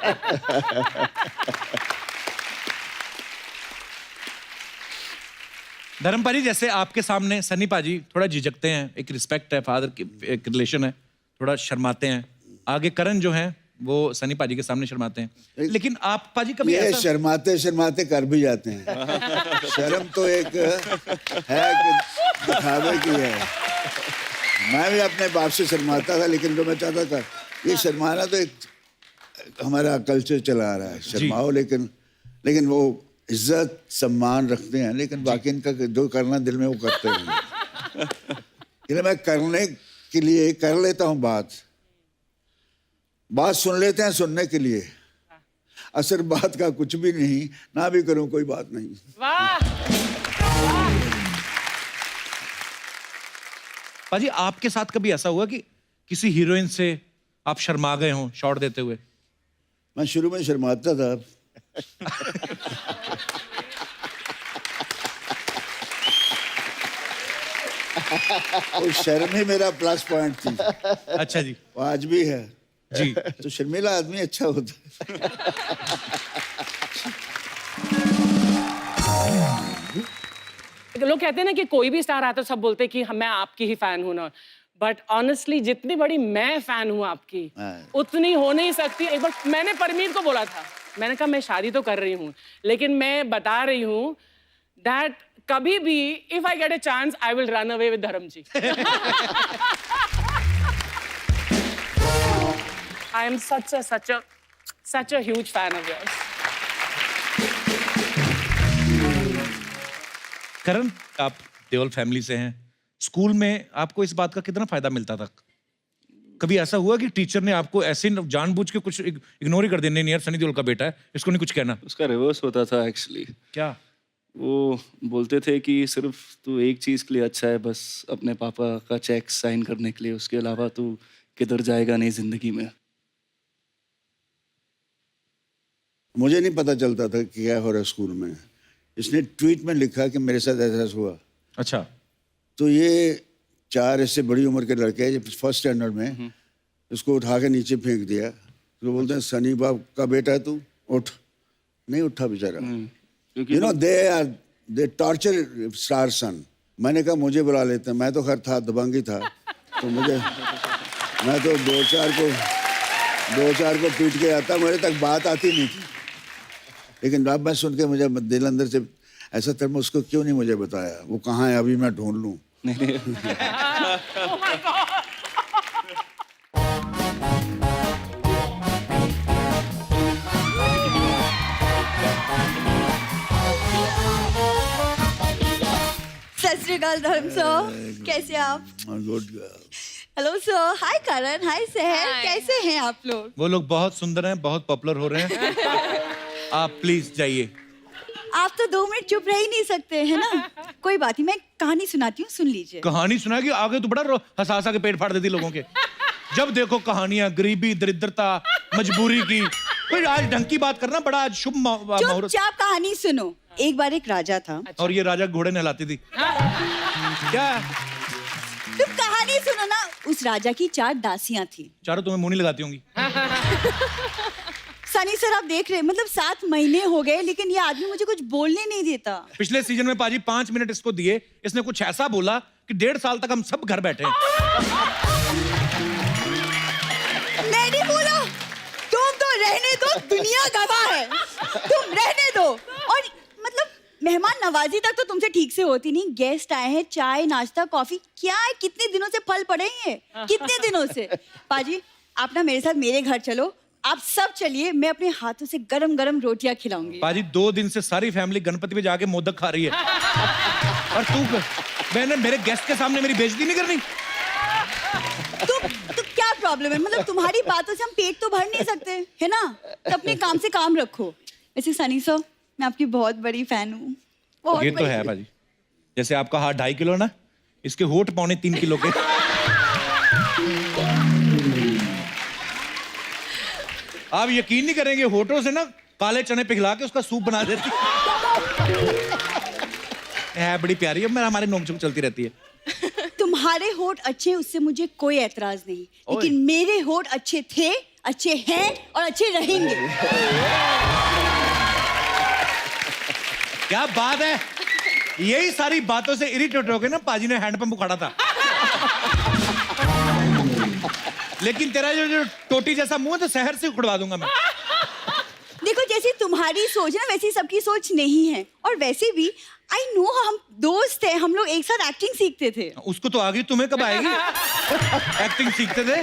धर्मपाल जी, जैसे आपके सामने सनी पाजी थोड़ा झिझकते हैं, एक रिस्पेक्ट है, फादर की एक रिलेशन है, थोड़ा शर्माते हैं. आगे करण जो है वो सनी पाजी के सामने शर्माते हैं. लेकिन आप पाजी कभी ये ऐसा... शर्माते शर्माते कर भी जाते हैं. शर्म तो एक है कि दिखावे की है. मैं भी अपने बाप से शर्माता था, लेकिन जो मैं चाहता था ये शर्माना तो एक हमारा कल्चर चला आ रहा है. शर्माओ, लेकिन वो इज्जत सम्मान रखते हैं, लेकिन बाकी इनका जो करना दिल में वो करते हैं. इसलिए मैं करने के लिए कर लेता हूँ बात सुन लेते हैं सुनने के लिए. असर बात का कुछ भी नहीं, ना भी करूं कोई बात नहीं. वाह. पाजी, आपके साथ कभी ऐसा हुआ कि किसी हीरोइन से आप शर्मा गए हो शॉट देते हुए? मैं शुरू में शर्माता था. वो शर्म ही मेरा प्लस पॉइंट थी. अच्छा जी. वो आज भी है जी. तो शर्मीला आदमी अच्छा होता है. लोग कहते हैं ना कि कोई भी स्टार आता है सब बोलते हैं कि मैं आपकी ही फैन हूं ना, बट ऑनेस्टली जितनी बड़ी मैं फैन हूं आपकी उतनी हो नहीं सकती. एक बार मैंने परमीर को बोला था, मैंने कहा मैं शादी तो कर रही हूँ, लेकिन मैं बता रही हूँ दैट कभी भी if I get a chance I will run away with धर्म जी. I am such a huge fan of yours. करण, आप देओल फैमिली से हैं. स्कूल में आपको इस बात का कितना फायदा मिलता था? कभी ऐसा हुआ कि टीचर ने आपको ऐसे जानबूझ के कुछ इग्नोर ही कर देने, नहीं यार सनी देओल का बेटा है, इसको नहीं कुछ कहना? उसका रिवर्स होता था एक्चुअली. क्या? वो बोलते थे कि सिर्फ तू एक चीज के लिए अच्छा है, बस अपने पापा का चेक साइन करने के लिए, उसके अलावा तू किधर जाएगा नहीं जिंदगी में. मुझे नहीं पता चलता था कि क्या हो रहा है स्कूल में. इसने ट्वीट में लिखा कि मेरे साथ ऐसा हुआ. अच्छा. तो ये 4 इससे बड़ी उम्र के लड़के हैं, फर्स्ट स्टैंडर्ड में, उसको उठा के नीचे फेंक दिया. तो बोलते हैं सनी बाप का बेटा है तू, उठ. नहीं उठा बेचारा. You know they torture star son. मैंने कहा मुझे बुला लेते हैं, मैं तो खैर था दबंगी था, तो मैं तो 2-4 को पीट के आता, मेरे तक बात आती नहीं थी. लेकिन अब मैं सुन के मुझे दिल अंदर से ऐसा था, मैं उसको क्यों नहीं मुझे बताया, वो कहाँ है, अभी मैं ढूंढ लूं. सत श्री अकाल धर्म सर, कैसे आप? Good. Hello sir. Hi Karan, hi Sahar, कैसे हैं आप लोग? वो लोग बहुत सुंदर हैं, बहुत पॉपुलर हो रहे हैं. आप प्लीज जाइए. आप तो 2 मिनट चुप रह ही नहीं सकते है ना. कोई बात नहीं, मैं कहानी सुनाती हूँ, सुन लीजिए. कहानी सुनाएगी? आगे तो बड़ा हंसा के पेट फाड़ देती लोगों के. जब देखो कहानियां, गरीबी, दरिद्रता, मजबूरी की. कोई आज ढंग की बात करना, बड़ा आज शुभ मुहूर्त. चुपचाप कहानी सुनो. एक बार एक राजा था. और ये राजा घोड़े नहलाती थी. क्या? तुम कहानी सुनो ना. उस राजा की 4 दासियां थी. चारों तुम्हें मुंह नहीं लगाती होंगी. सनी सर आप देख रहे हैं, मतलब 7 महीने हो गए, लेकिन ये आदमी मुझे कुछ बोलने नहीं देता. पिछले सीजन में पाजी 5 मिनट इसको दिए, इसने कुछ ऐसा बोला कि 1.5 साल तक हम सब घर बैठे हैं. मैं नहीं बोला, तुम तो रहने दो, दुनिया गवाह है, तुम रहने दो। और मतलब मेहमान नवाजी तक तो तुमसे ठीक से होती नहीं, गेस्ट आए हैं, चाय नाश्ता कॉफी क्या है, कितने दिनों से फल पड़े हैं ये, कितने दिनों से। पाजी आप ना मेरे साथ मेरे घर चलो, आप सब चलिए, मैं अपने हाथों से गरम गरम रोटियां खिलाऊंगी। पाजी 2 दिन से सारी फैमिली गणपति पे जाके मोदक खा रही है और मैंने मेरे गेस्ट के सामने मेरी बेइज्जती नहीं करनी। तो क्या प्रॉब्लम है, मतलब तुम्हारी बातों से हम पेट तो भर नहीं सकते है ना, तो अपने काम से काम रखो। वैसे सनी सर मैं आपकी बहुत बड़ी फैन हूँ। ये तो है पाजी, जैसे आपका हाथ 2.5 किलो ना, इसके होठ 3.25 किलो के। आप यकीन नहीं करेंगे, होठों से ना काले चने पिघला के उसका सूप बना देती है। बड़ी प्यारी है, हमारे नोक-झोंक चलती रहती है। तुम्हारे होठ अच्छे, उससे मुझे कोई एतराज नहीं, लेकिन मेरे होठ अच्छे थे, अच्छे हैं और अच्छे रहेंगे। क्या बात है, यही सारी बातों से इरिटेट हो गए ना, पाजी ने हैंडपंप उखाड़ा था। लेकिन तेरा जो टोटी जैसा मुंह है तो शहर से उखड़वा दूंगा मैं। देखो जैसी तुम्हारी सोच है ना, वैसी सबकी सोच नहीं है। और वैसे भी आई नो, हम दोस्त हैं, हम लोग एक साथ एक्टिंग सीखते थे। उसको तो आ गई, तुम्हें कब आएगी? एक्टिंग सीखते थे,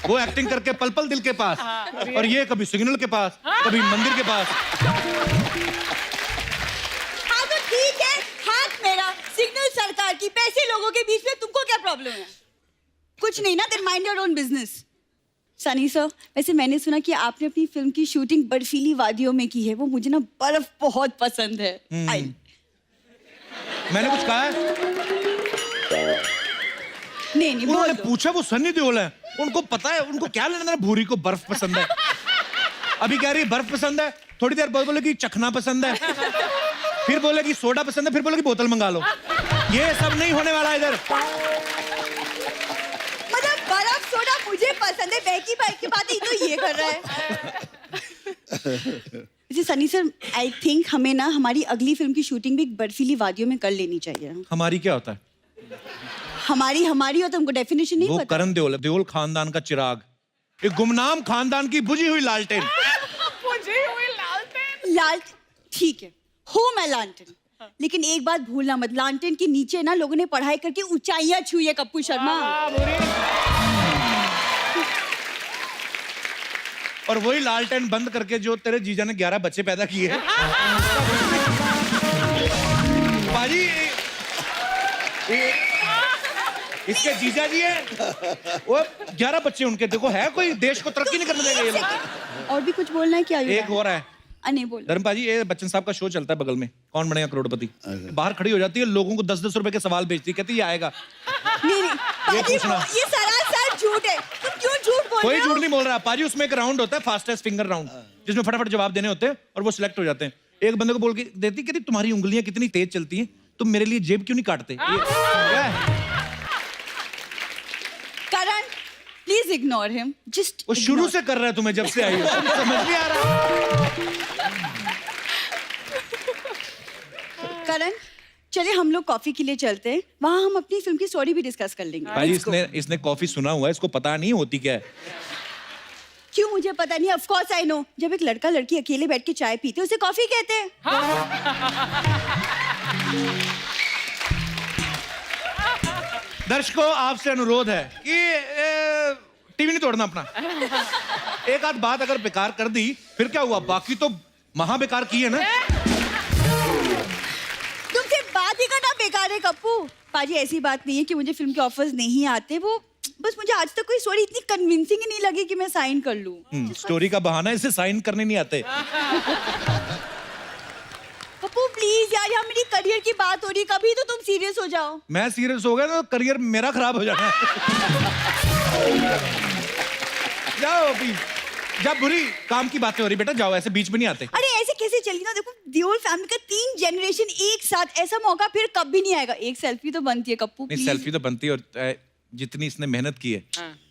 वो एक्टिंग करके पल पल दिल के पास, और ये कभी सिग्नल के पास, कभी मंदिर के पास। हाँ तो ठीक है, हाथ मेरा, सिग्नल सरकार की, पैसे लोगों के बीच में, तुमको क्या प्रॉब्लम है? कुछ नहीं ना, then mind your own business. Sunny sir वैसे मैंने सुना कि आपने अपनी फिल्म की शूटिंग बर्फीली वादियों में की है, वो मुझे ना बर्फ बहुत पसंद है। मैंने कुछ कहा है? नहीं उन्होंने पूछा, वो सनी देओल है, उनको पता है, उनको क्या लेना देना, भूरी को बर्फ पसंद है। अभी कह रही है बर्फ पसंद है, थोड़ी देर बाद बोलेगी चखना पसंद है, फिर बोलेगी सोडा पसंद है, फिर बोलेगी बोतल मंगा लो। ये सब नहीं होने वाला इधर। मतलब बर्फ सोडा मुझे पसंद है, बहकी भाई की बात ही तो ये कर रहा है। सनी सर आई थिंक हमें ना हमारी अगली फिल्म की शूटिंग भी एक बर्फीली वादियों में कर लेनी चाहिए। हमारी क्या होता है? हमारी हो तो हमको डेफिनेशन नहीं वो पता। करण देओल, देओल खानदान का चिराग, एक गुमनाम खानदान की बुझी हुई लालटेन। बुझी हुई लालटेन? ठीक है, हो मैं लालटेन, लेकिन एक बात भूलना मत, लालटेन के नीचे ना लोगों ने पढ़ाई करके ऊंचाइयां छुई है कप्पू शर्मा। और वही लालटेन बंद करके जो तेरे जीजा ने 11 बच्चे पैदा किए हैं। पाजी इसके जीजा जी हैं, वो 11 बच्चे उनके, देखो है कोई, देश को तरक्की नहीं करने देंगे ये लोग। और भी कुछ बोलना है क्या? एक हो रहा है, नहीं बोल। धर्म पाजी, ये बच्चन साहब का शो चलता है बगल में, कौन बनेगा करोड़पति। बाहर खड़ी हो जाती है, लोगों को 10-10 रुपए के सवाल बेचती है, कहती है ये आएगा। नहीं ये पूछना, ये सरासर झूठ है, तुम क्यों झूठ बोल रहे हो? कोई झूठ नहीं बोल रहा पाजी। उसमें एक राउंड होता है, फास्टेस्ट फिंगर राउंड, जिसमें फटाफट जवाब देने होते हैं और वो सिलेक्ट हो जाते हैं। एक बंदे को बोल के देती, कहती तुम्हारी उंगलियां कितनी तेज चलती हैं, तुम मेरे लिए जेब क्यों नहीं काटते? करण प्लीज इग्नोर हिम, जस्ट वो शुरू से कर रहा है, तुम्हें जब से आई हो समझ नहीं आ रहा। करण चले हम लोग कॉफी के लिए चलते हैं, वहाँ हम अपनी फिल्म की स्टोरी भी डिस्कस कर लेंगे। भाई इसने कॉफी सुना हुआ है, इसको पता नहीं होती क्या है। क्यों मुझे पता नहीं, ऑफ कोर्स आई नो। जब एक लड़का लड़की अकेले बैठ के चाय पीते उसे कॉफी कहते हैं। दर्शकों आपसे अनुरोध है कि टीवी नहीं तोड़ना अपना। एक आध बात अगर बेकार कर दी फिर क्या हुआ, बाकी तो महा बेकार की है ना। तुमसे बात ही करना बेकार है कप्पू। पाजी ऐसी बात नहीं है कि मुझे फिल्म के ऑफर्स नहीं आते, वो बस मुझे आज तक कोई स्टोरी इतनी कन्विंसिंग ही नहीं लगी कि मैं साइन कर लूं। स्टोरी का बहाना, इसे साइन करने नहीं आते। कप्पू प्लीज यार, यहाँ मेरी करियर की बात हो रही, कभी तो तुम सीरियस हो जाओ। मैं सीरियस हो गया तो करियर मेरा खराब हो जाना है। जाओ प्लीज, जब बुरी काम की बातें हो रही बेटा, जाओ, ऐसे बीच में नहीं आते। अरे ऐसे कैसे चलेगी ना, देखो देओल फैमिली का 3 जनरेशन एक साथ, ऐसा मौका फिर कभी नहीं आएगा। एक सेल्फी तो बनती है कप्पू प्लीज। सेल्फी तो बनती है, और जितनी इसने मेहनत की है,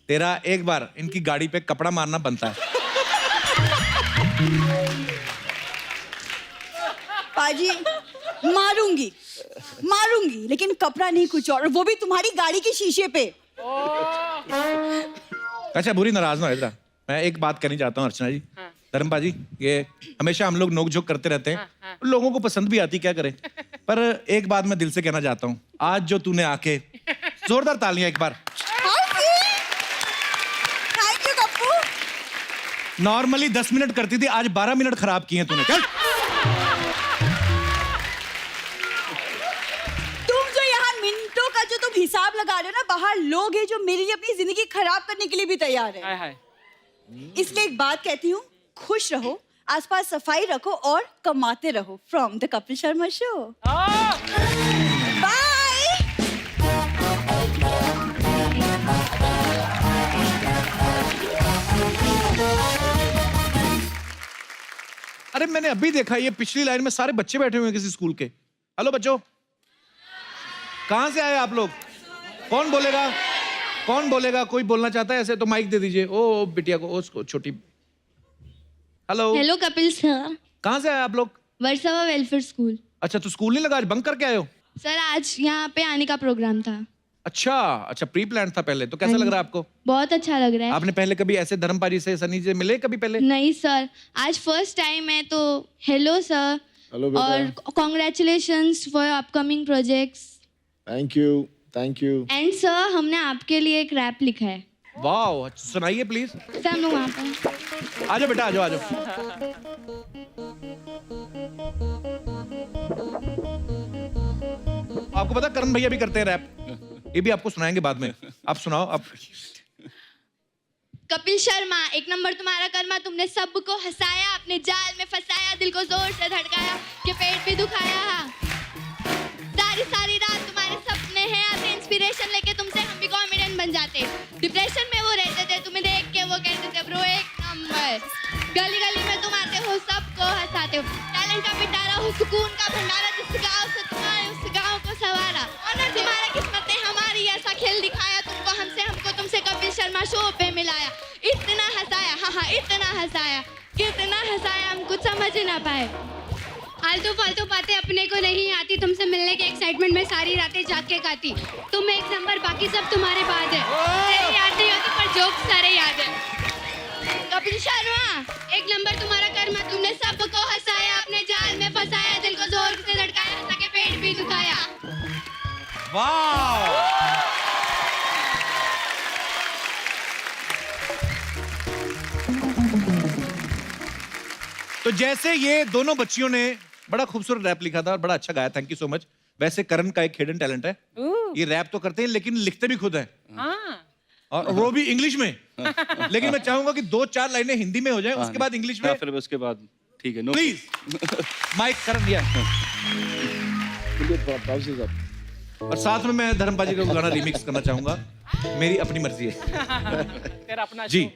तेरा एक बार इनकी गाड़ी पे कपड़ा मारना बनता है। पाजी मारूंगी लेकिन कपड़ा नहीं, कुछ और, वो भी तुम्हारी गाड़ी के शीशे पे। अच्छा बुरी नाराज ना हो, इधर मैं एक बात करनी चाहता हूँ अर्चना जी। धर्मपा जी, ये हमेशा हम लोग नोक-झोंक करते रहते हैं, लोगों को पसंद भी आती, क्या करें। पर एक बात मैं दिल से कहना चाहता हूँ, आज जो तूने आके जोरदार तालियां एक बार। Thank you Kappu. Normally 10 minute करती थी, आज 12 मिनट खराब किए तूने। चल तुम जो यहाँ मिनटों का जो तुम हिसाब लगा रहे हो ना, बाहर लोग हैं जो मेरे लिए अपनी जिंदगी खराब करने के लिए भी तैयार है। इसलिए एक बात कहती हूँ, खुश रहो, आसपास सफाई रखो और कमाते रहो। From the Kapil Sharma show. Bye. अरे मैंने अभी देखा, ये पिछली लाइन में सारे बच्चे बैठे हुए हैं किसी स्कूल के। हेलो बच्चों, कहां से आए आप लोग? कौन बोलेगा? कौन बोलेगा? कोई बोलना चाहता है ऐसे तो माइक दे दीजिए। ओ बिटिया को, उसको छोटी। हेलो। Hello Kapil sir. कहां से आए आप लोग? Versova welfare school. अच्छा, तो स्कूल नहीं लगा, आज बंक करके आए हो? सर आज यहाँ पे आने का प्रोग्राम था। अच्छा अच्छा, प्री प्लान था पहले, तो कैसा लग रहा है आपको? बहुत अच्छा लग रहा है। आपने पहले कभी ऐसे धर्मपाजी से, सनी से मिले कभी पहले? नहीं सर, आज फर्स्ट टाइम है, तो हेलो सर। हेलो बेटा। और congratulations for upcoming projects. Thank you, thank you. And sir, हमने आपके लिए एक रैप लिखा है। वाह, सुनाइए प्लीज। सर हम लोग वहाँ पर। आ जाओ बेटा, आ जाओ, आ जाओ। आपको पता करण भैया भी करते हैं रैप, ये भी आपको सुनाएंगे बाद में। आप सुनाओ आप। कपिल शर्मा, एक नंबर तुम्हारा कर्मा, तुमने सबको हंसाया, अपने जाल में फंसाया, दिल को जोर से धड़काया, के पेट भी दुखाया। सारी सारी रात तुम्हारे सपने हैं आते, इंस्पिरेशन लेके तुमसे हम भी कॉमेडियन बन जाते। डिप्रेशन में वो रहते थे, तुम्हें देख के वो कहते थे ब्रो एक नंबर। गली गली में तुम आते हो, सबको हंसाते हो, टैलेंट का पिटारा हो, सुकून का भंडारा, जिस गाँव से तुम आए उस गाँव को सवारा। ऑनर तुम्हारा, किस्मत ने हमारी ऐसा खेल दिखाया, तुमको हमसे, हमको तुमसे कपिल शर्मा शो पे मिलाया। इतना हंसाया, हाँ हाँ इतना हंसाया, कितना हंसाया हम कुछ समझ ना पाए। फालतू फालतू बातें अपने को नहीं आती, तुमसे मिलने के एक्साइटमेंट में सारी रातें जाग के गाती। तुम एक नंबर, बाकी सब तुम्हारे बाद है। तेरी याद नहीं होती पर जोक सारे याद है। कपिल शर्मा, एक नंबर तुम्हारा कर्मा, तुमने सबको हंसाया, अपने जाल में फंसाया, दिल को जोर से धड़काया, हंसा के पेट भी दुखाया। वाह, तो जैसे ये दोनों बच्चियों ने बड़ा खूबसूरत रैप लिखा था और बड़ा अच्छा गाया, थैंक यू सो मच। वैसे करण का एक हिडन टैलेंट है, ये रैप तो करते हैं लेकिन लिखते भी खुद हैं, और वो भी इंग्लिश में। लेकिन मैं चाहूंगा कि 2-4 लाइनें हिंदी में हो जाए, उसके बाद इंग्लिश में। फिर उसके बाद ठीक है, नो प्लीज माइक करण दिया। और साथ में मैं धर्मपाजी का गाना रिमिक्स करना चाहूंगा, मेरी अपनी मर्जी है। तेरा अपना जी।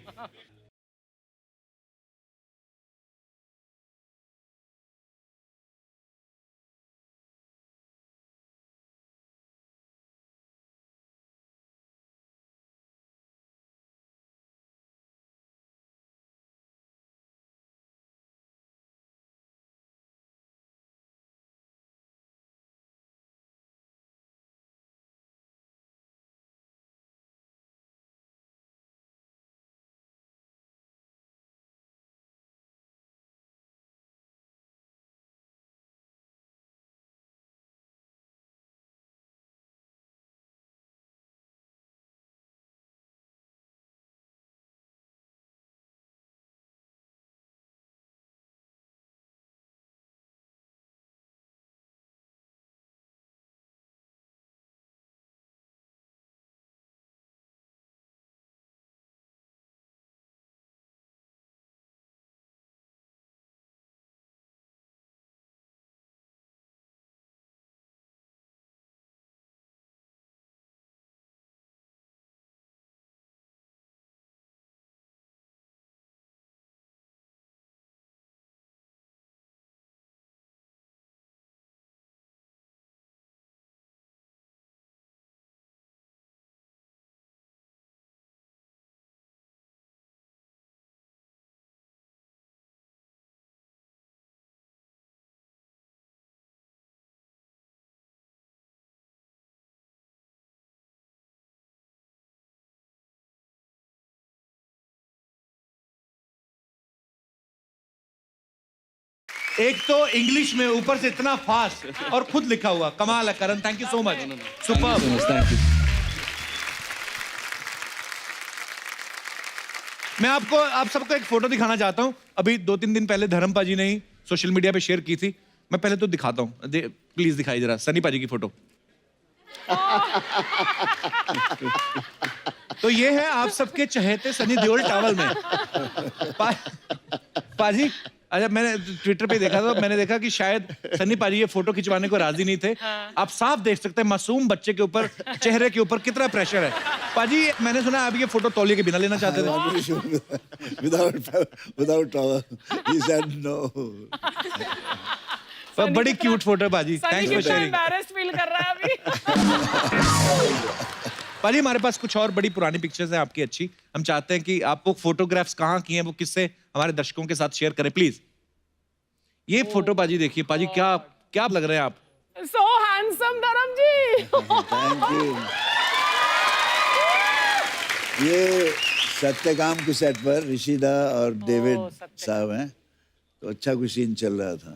एक तो इंग्लिश में ऊपर से इतना फास्ट और खुद लिखा हुआ, कमाल है Karan, thank you so much, superb. Thank you. मैं आप सबको एक फोटो दिखाना चाहता हूं। अभी 2-3 दिन पहले धर्म पाजी ने ही सोशल मीडिया पे शेयर की थी। मैं पहले तो दिखाता हूं, प्लीज दिखाई जरा सनी पाजी की फोटो। तो ये है आप सबके चहेते सनी देओल टॉवल में। पाजी, अच्छा मैंने ट्विटर पे देखा था, मैंने देखा कि शायद सनी पाजी ये फोटो खिंचवाने को राजी नहीं थे। आप साफ देख सकते हैं मासूम बच्चे के ऊपर, चेहरे के ऊपर कितना प्रेशर है। पाजी मैंने सुना आप ये फोटो तौलिए के बिना लेना चाहते थे। without towel. He said no. बड़ी क्यूट फोटो पाजी, thanks for sharing. Embarrassed feel कर रहा है अभी। पाजी हमारे पास कुछ और बड़ी पुरानी पिक्चर्स हैं आपकी अच्छी। हम चाहते हैं कि आप वो फोटोग्राफ्स कहाँ की हैं, वो किससे हमारे दर्शकों के साथ शेयर करें प्लीज। ये फोटो पाजी देखिए, पाजी क्या लग रहे हैं आप? सो हैंडसम धर्म जी। Thank you. ये सत्यकाम के सेट पर ऋषिदा और डेविड साहब हैं, तो अच्छा कोई सीन चल रहा था।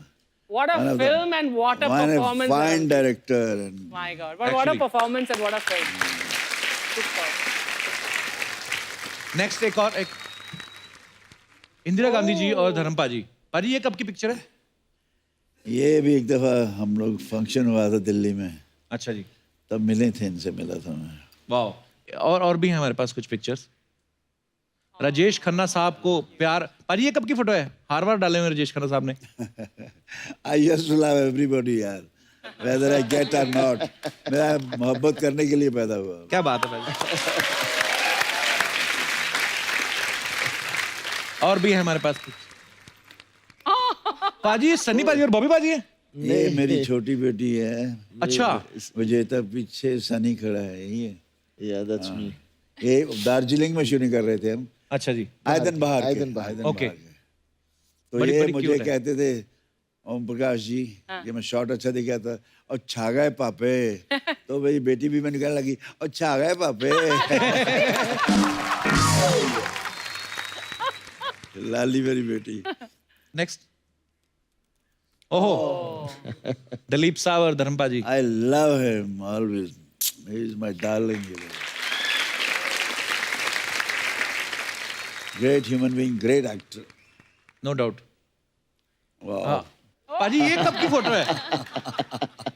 What a film and what a performance. Fine director and my God, but what a performance and what a film. Next एक इंदिरा गांधी जी और धर्म पाजी। पाजी ये कब की पिक्चर है? ये भी एक दफा हम लोग फंक्शन हुआ था दिल्ली में। अच्छा जी। तब मिले थे, इनसे मिला था मैं। वाह। और भी हैं हमारे पास कुछ पिक्चर्स। राजेश खन्ना साहब को प्यार। पाजी ये कब की फोटो है? हार डाले हुए राजेश खन्ना साहब ने। I used to love everybody यार, whether I get or not. मैं मोहब्बत करने के लिए पैदा हुआ। क्या बात है पाजी। और भी है हमारे पास पाजी। ये सनी पाजी और बॉबी पाजी है। ये मेरी छोटी बेटी है। अच्छा। विजेता पीछे सनी खड़ा है। Yeah, that's me. ये दार्जिलिंग में शूटिंग कर रहे थे हम। अच्छा जी। आयदन बहार। ओके। तो ये मुझे कहते थे ओम प्रकाश जी कि मैं शॉट अच्छा दिखा था, और छा गए पापे। तो मेरी बेटी भी मैंने कहने लगी और छा गए पापे। लाली मेरी बेटी। नेक्स्ट। ओहो, दिलीप साहब और धर्मपा जी। I love him always. He is my darling. Great human being, great actor. No doubt. Wow. पाजी ये कब की फोटो है?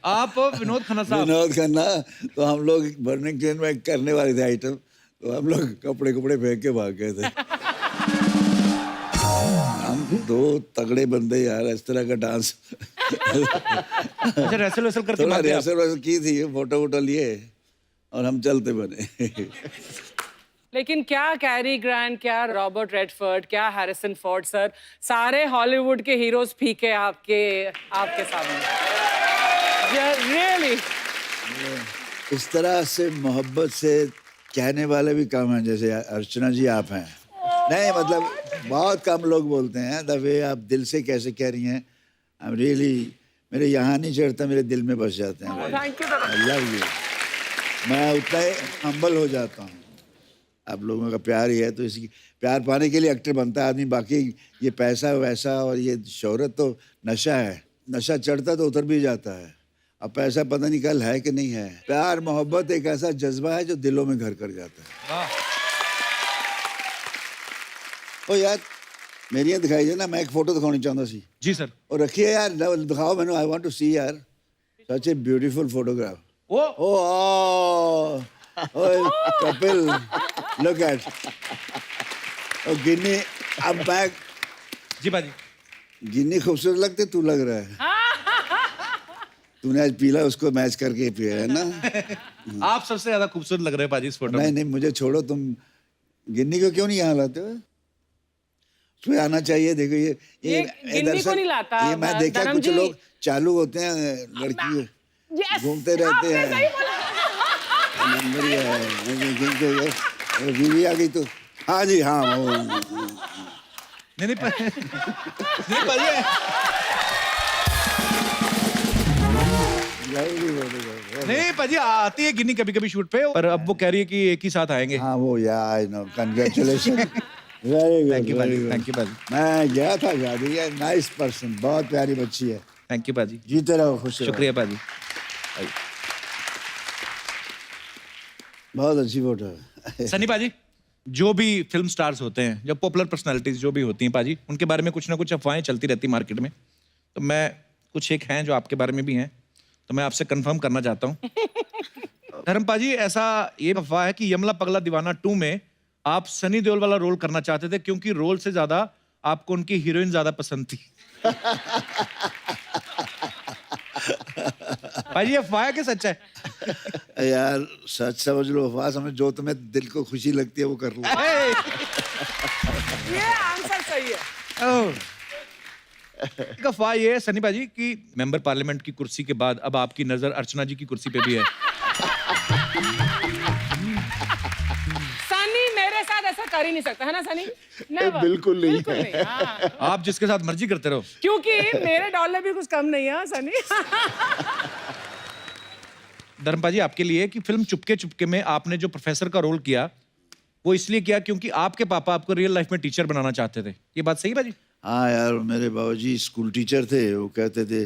आप विनोद खन्ना साहब। विनोद खन्ना, तो हम लोग बर्निंग ट्रेन में करने वाले थे आइटम, तो हम लोग कपड़े फेंक के भाग गए थे। हम दो तगड़े बंदे यार, इस तरह का डांस। अच्छा रेसल करके भाग गए आप? रेसल की थी, फोटो वोटो लिए और हम चलते बने। लेकिन क्या कैरी ग्रांट, क्या रॉबर्ट रेडफोर्ड, क्या हैरिसन फोर्ड सर, सारे हॉलीवुड के हीरोज फीके आपके सामने। रियली इस तरह से मोहब्बत से कहने वाले भी कम हैं, जैसे अर्चना जी आप हैं। नहीं मतलब बहुत कम लोग बोलते हैं द वे आप दिल से कैसे कह रही हैं। आई एम रियली, मेरे यहाँ नहीं चढ़ता, मेरे दिल में बस जाते हैं। Thank you. I love you. मैं उतना ही हम्बल हो जाता हूँ। आप लोगों का प्यार ही है, तो इसकी प्यार पाने के लिए एक्टर बनता है आदमी। बाकी ये पैसा वैसा और ये शोहरत तो नशा है, नशा चढ़ता तो उतर भी जाता है। अब पैसा पता नहीं कल है कि नहीं है। प्यार मोहब्बत एक ऐसा जज्बा है जो दिलों में घर कर जाता है। ओ यार मेरी यहाँ दिखाई दे ना, मैं एक फोटो दिखानी चाहता सी। जी सर। और रखिए यार, दिखाओ मैंने, आई वांट टू सी यार, such a beautiful photograph. Oh, Kapil, look at. Oh, Ginni, अब मैं। जी बाजी। गिन्नी खूबसूरत लगते, तू लग रहा है। तूने आज पीला उसको मैच करके पिया है ना। आप सबसे ज्यादा खूबसूरत लग रहे हैं पाजी इस फोटो में। नहीं मुझे छोड़ो, तुम गिन्नी को क्यों नहीं यहाँ लाते हो? उसमें आना चाहिए। देखो ये गिन्नी को नहीं लाता। ये मैं देखा कुछ लोग चालू होते हैं, लड़की घूमते रहते हैं। नंबर ही है, बीवी आ गई तो हाँ जी हाँ वो नहीं पाजी आती है गिन्नी कभी कभी शूट पे, पर अब वो कह रही है कि एक ही साथ आएंगे। हाँ वो यार, I know, congratulation. Very good, thank you very बाजी, good. थैंक यू बाजी, मैं गया था गाड़ी है, नाइस पर्सन, बहुत प्यारी बच्ची है, थैंक यू बाजी, जीते रहो, खुश रहो। शुक्रिया बाजी। बहुत अच्छी फोटो है। सनी पाजी, जो भी फिल्म स्टार्स होते हैं, जो पॉपुलर पर्सनालिटीज जो भी होती हैं पाजी, उनके बारे में कुछ ना कुछ अफवाहें चलती रहती मार्केट में, तो मैं कुछ एक हैं जो आपके बारे में भी हैं, तो मैं आपसे कंफर्म करना चाहता हूँ। धर्म पाजी, ऐसा ये अफवाह है कि यमला पगला दीवाना 2 में आप सनी देओल वाला रोल करना चाहते थे, क्योंकि रोल से ज्यादा आपको उनकी हीरोइन ज्यादा पसंद थी। पाजी, अफवाह है कि सच है? यार सच समझ लो, अफवाह समझ, जो तुम्हें दिल को खुशी लगती है वो कर लो। ये आंसर सही है। एक अफवाह ये है सनी पाजी कि मेंबर पार्लियामेंट की कुर्सी के बाद अब आपकी नजर अर्चना जी की कुर्सी पे भी है। सनी मेरे साथ ऐसा कर ही नहीं सकता, है ना सनी? Never. बिल्कुल नहीं बिल्कुल नहीं, हाँ। आप जिसके साथ मर्जी करते रहो, क्योंकि मेरे डॉलर भी कुछ कम नहीं है, हाँ, सनी। धर्मपा जी, आपके लिए कि फिल्म चुपके चुपके में आपने जो प्रोफेसर का रोल किया वो इसलिए किया क्योंकि आपके पापा आपको रियल लाइफ में टीचर बनाना चाहते थे, ये बात सही बाजी? हाँ यार, मेरे बाबूजी स्कूल टीचर थे, वो कहते थे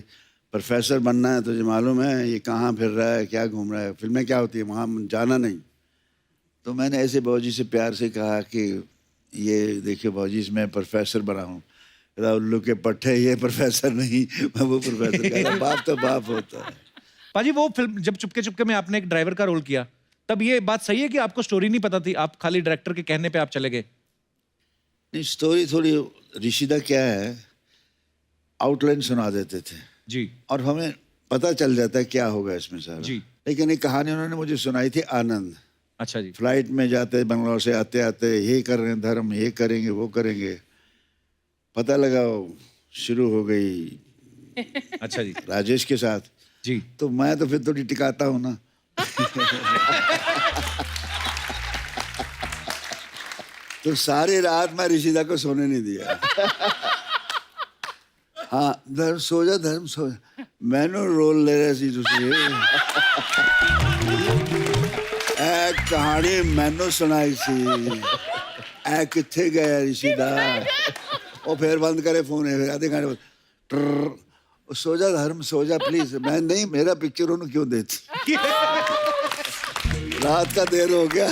प्रोफेसर बनना है, तुझे मालूम है ये कहाँ फिर रहा है, क्या घूम रहा है, फिल्में क्या होती है, वहाँ जाना नहीं। तो मैंने ऐसे बाबूजी से प्यार से कहा कि ये देखिए बाबूजी, मैं प्रोफेसर बना हूँ। उल्लू के पट्टे, ये प्रोफेसर नहीं, मैं वो प्रोफेसर। कहता बाप तो बाप होता है। पाजी, वो फिल्म जब चुपके चुपके में आपने एक ड्राइवर का रोल किया, तब ये बात सही है कि आपको स्टोरी नहीं पता थी, आप खाली डायरेक्टर के कहने पे आप चले गए? नहीं, स्टोरी थोड़ी ऋषिदा क्या है, आउटलाइन सुना देते थे जी, और हमें पता चल जाता है क्या होगा इसमें सारा जी। लेकिन एक कहानी उन्होंने मुझे सुनाई थी, आनंद। अच्छा जी। फ्लाइट में जाते बंगलौर से आते आते ये कर रहे हैं धर्म, ये करेंगे वो करेंगे, पता लगा शुरू हो गई। अच्छा जी। राजेश के साथ जी। तो मैं तो फिर थोड़ी टिकाता हूँ ना। तो सारी रात मैं ऋषिदा को सोने नहीं दिया। हाँ, धर्म सो जा, धर्म सो जा, मैंने रोल ले रहा सी तुझे। एक कहानी मैंने सुनाई सी, ए किथे गया ऋषिदा, और फिर बंद करे फोन, है आधे घंटे सो जा धर्म, सो जा प्लीज। मैं नहीं, मेरा पिक्चर उन्होंने क्यों देती, रात का देर हो गया।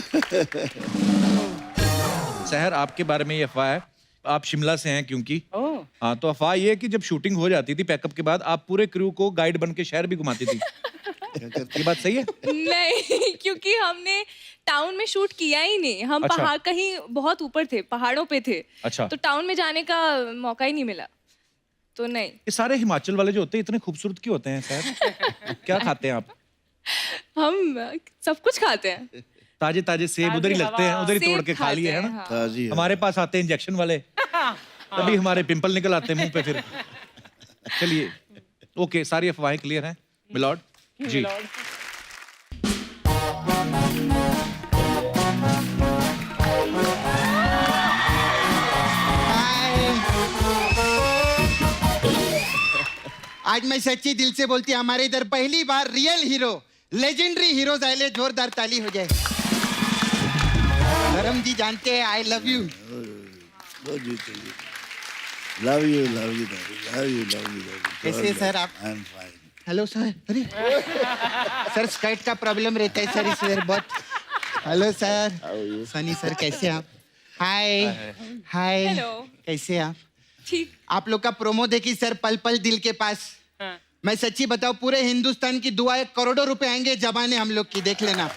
शहर आपके बारे में ये अफवाह है, आप शिमला से हैं क्योंकि, हाँ, तो अफवाह ये है कि जब शूटिंग हो जाती थी पैकअप के बाद, आप पूरे क्रू को गाइड बन के शहर भी घुमाती थी। ये बात सही है? नहीं, क्योंकि हमने टाउन में शूट किया ही नहीं, हम अच्छा। पहाड़ कहीं बहुत ऊपर थे, पहाड़ों पे थे। अच्छा। तो टाउन में जाने का मौका ही नहीं मिला, तो नहीं। ये सारे हिमाचल वाले जो होते हैं इतने खूबसूरत क्यों होते हैं सर? क्या खाते हैं आप? हम सब कुछ खाते हैं। ताजे ताजे सेब उधर ही लगते हैं, उधर ही तोड़ के खा लिए, है ना? ताजी है। हमारे पास आते हैं इंजेक्शन वाले, तभी हमारे पिंपल निकल आते हैं मुंह पे फिर। चलिए, ओके, सारी अफवाहें क्लियर हैं मिलॉर्ड जी। आज मैं सच्ची दिल से बोलती, हमारे इधर पहली बार रियल हीरो, लेजेंडरी हीरोज आए, जोरदार ताली हो जाए। धर्म जी जानते हैं I love you. Love you, love you, love you, love you. कैसे सर आप? I am fine. Hello sir. अरे सर, स्कर्ट का प्रॉब्लम रहता है सर इस वेयर बहुत। Hello sir. सनी सर कैसे आप? हाय हाय, हेलो। कैसे आप? ठीक। आप लोग का प्रोमो देखी सर, पल पल दिल के पास। मैं सच्ची बताऊं, पूरे हिंदुस्तान की दुआ, 1 करोड़ों रुपए आएंगे जबाने हम लोग की, देख लेना।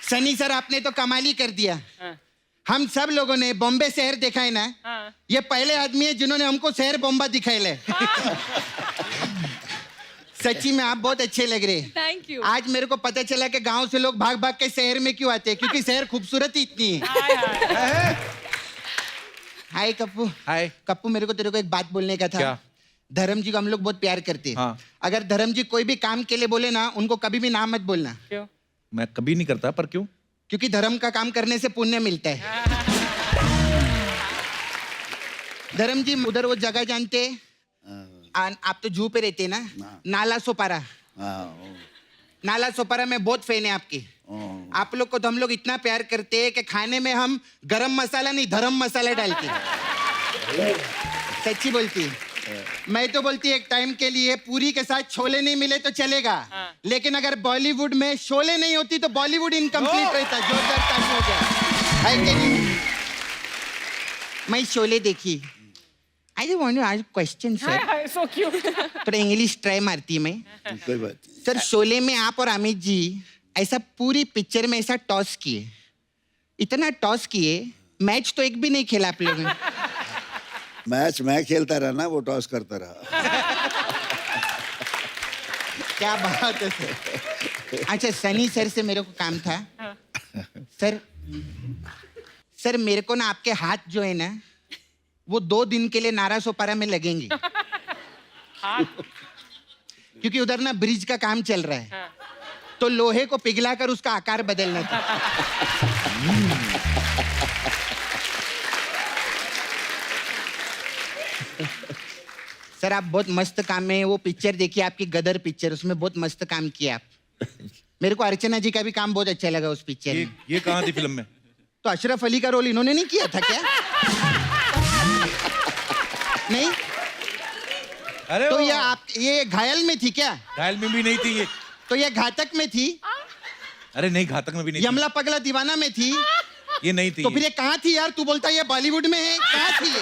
सनी सर, आपने तो कमाल ही कर दिया। हम सब लोगों ने बॉम्बे शहर देखा है ना, ये पहले आदमी है जिन्होंने हमको शहर बॉम्बा दिखाए ले। सच्ची में आप बहुत अच्छे लग रहे हैं। Thank you. आज मेरे को पता चला कि गांव से लोग भाग भाग के शहर में क्यों आते हैं, क्योंकि शहर खूबसूरत ही इतनी है। हाय कप्पू। हाय कप्पू, मेरे को तेरे को एक बात बोलने का था। क्या? धर्म जी को हम लोग बहुत प्यार करते हैं। हाँ। अगर धर्म जी कोई भी काम के लिए बोले ना, उनको कभी भी ना मत बोलना। क्यों? मैं कभी नहीं करता, पर क्यों? क्योंकि धर्म का काम करने से पुण्य मिलता है। धर्म जी, उधर वो जगह जानते हैं? आप तो जू पे रहते हैं ना, नाला सोपारा। नाला सोपारा में बहुत फैन है आपके। आप लोग को तो हम लोग इतना प्यार करते हैं कि खाने में हम गरम मसाला नहीं धर्म मसाला डालते हैं। सच्ची बोलती मैं तो बोलती एक टाइम के लिए पूरी के साथ छोले नहीं मिले तो चलेगा, लेकिन अगर बॉलीवुड में शोले नहीं होती तो बॉलीवुड इनकम्प्लीट रहता। जोरदार ताली हो जाए। है कि नहीं? मैं शोले देखी। I just want to ask question sir. So cute. थोड़ा इंग्लिश ट्राई मारती है मैं। कोई बात नहीं। सर शोले में आप और अमित जी ऐसा पूरी पिक्चर में ऐसा टॉस किए, इतना टॉस किए, मैच तो एक भी नहीं खेला आप लोगों ने। मैच मैं खेलता रहा ना, वो टॉस करता रहा। क्या बात है सर। अच्छा सनी सर से मेरे को काम था। सर मेरे को ना आपके हाथ जो है ना वो 2 दिन के लिए नारा सोपारा में लगेंगे। क्योंकि उधर ना ब्रिज का काम चल रहा है, तो लोहे को पिघलाकर उसका आकार बदलना था। सर आप बहुत मस्त काम में, वो पिक्चर देखिए आपकी गदर पिक्चर, उसमें बहुत मस्त काम किया आप। मेरे को अर्चना जी का भी काम बहुत अच्छा लगा उस पिक्चर में। ये कहाँ थी फिल्म में? तो अशरफ अली का रोल इन्होंने नहीं किया था क्या? नहीं? अरे तो ये घायल में थी क्या? घायल में भी नहीं थी ये। तो ये घातक में थी? अरे नहीं, घातक में भी नहीं यमला पगला दीवाना में थी? ये नहीं थी। तो फिर ये कहाँ थी यार? तू बोलता ये बॉलीवुड में है, कहाँ थी ये?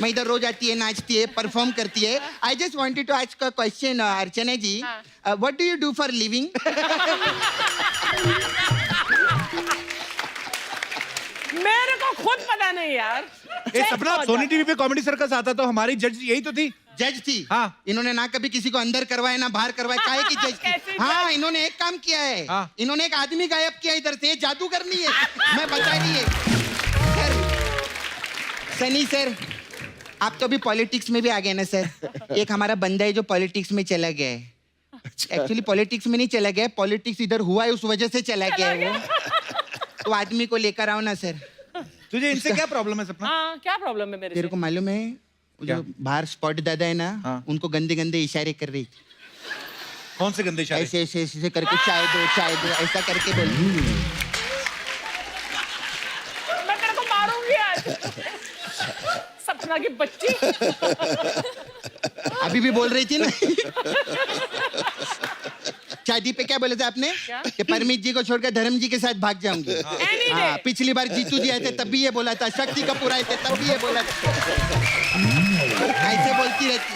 मैं इधर रोज आती है, नाचती है, परफॉर्म करती है। I just wanted to ask a question Archana ji, what do you do for living? मेरे को खुद पता नहीं यार। ये सपना सोनी टीवी पे कॉमेडी सर्कस आता तो हमारी जज यही तो थी। जज थी? हाँ। इन्होंने ना कभी किसी को अंदर करवाया ना बाहर करवाया, काहे की जज थी? हाँ इन्होंने एक काम किया है। हाँ। इन्होंने एक आदमी गायब किया इधर से, जादूगर नहीं है, मैं बता रही है। सर सनी सर आप तो अभी पॉलिटिक्स में भी आ गए ना सर। एक हमारा बंदा है जो पॉलिटिक्स में चला गया है। एक्चुअली पॉलिटिक्स में नहीं चला गया, पॉलिटिक्स इधर हुआ है उस वजह से चला गया है वो। तो आदमी को लेकर आओ ना सर। तुझे इनसे क्या प्रॉब्लम है सपना? हाँ क्या प्रॉब्लम है मेरे तेरे से? को मालूम है जो बाहर स्पॉट दादा है ना, उनको गंदे गंदे इशारे कर रही थी। कौन से गंदे इशारे? ऐसे ऐसे ऐसे करके चाय दो ऐसा करके बोल। मैं तेरे को मारूंगी आज। सपना की बच्ची। अभी भी बोल रही थी ना। शादी पे क्या बोला था आपने? कि परमीत जी को छोड़कर धर्म जी के साथ भाग जाऊंगी। हाँ पिछली बार जीतू जी आए थे तब भी ये बोला था, शक्ति कपूर आए थे तब भी ये बोला था। ऐसे बोलती रहती।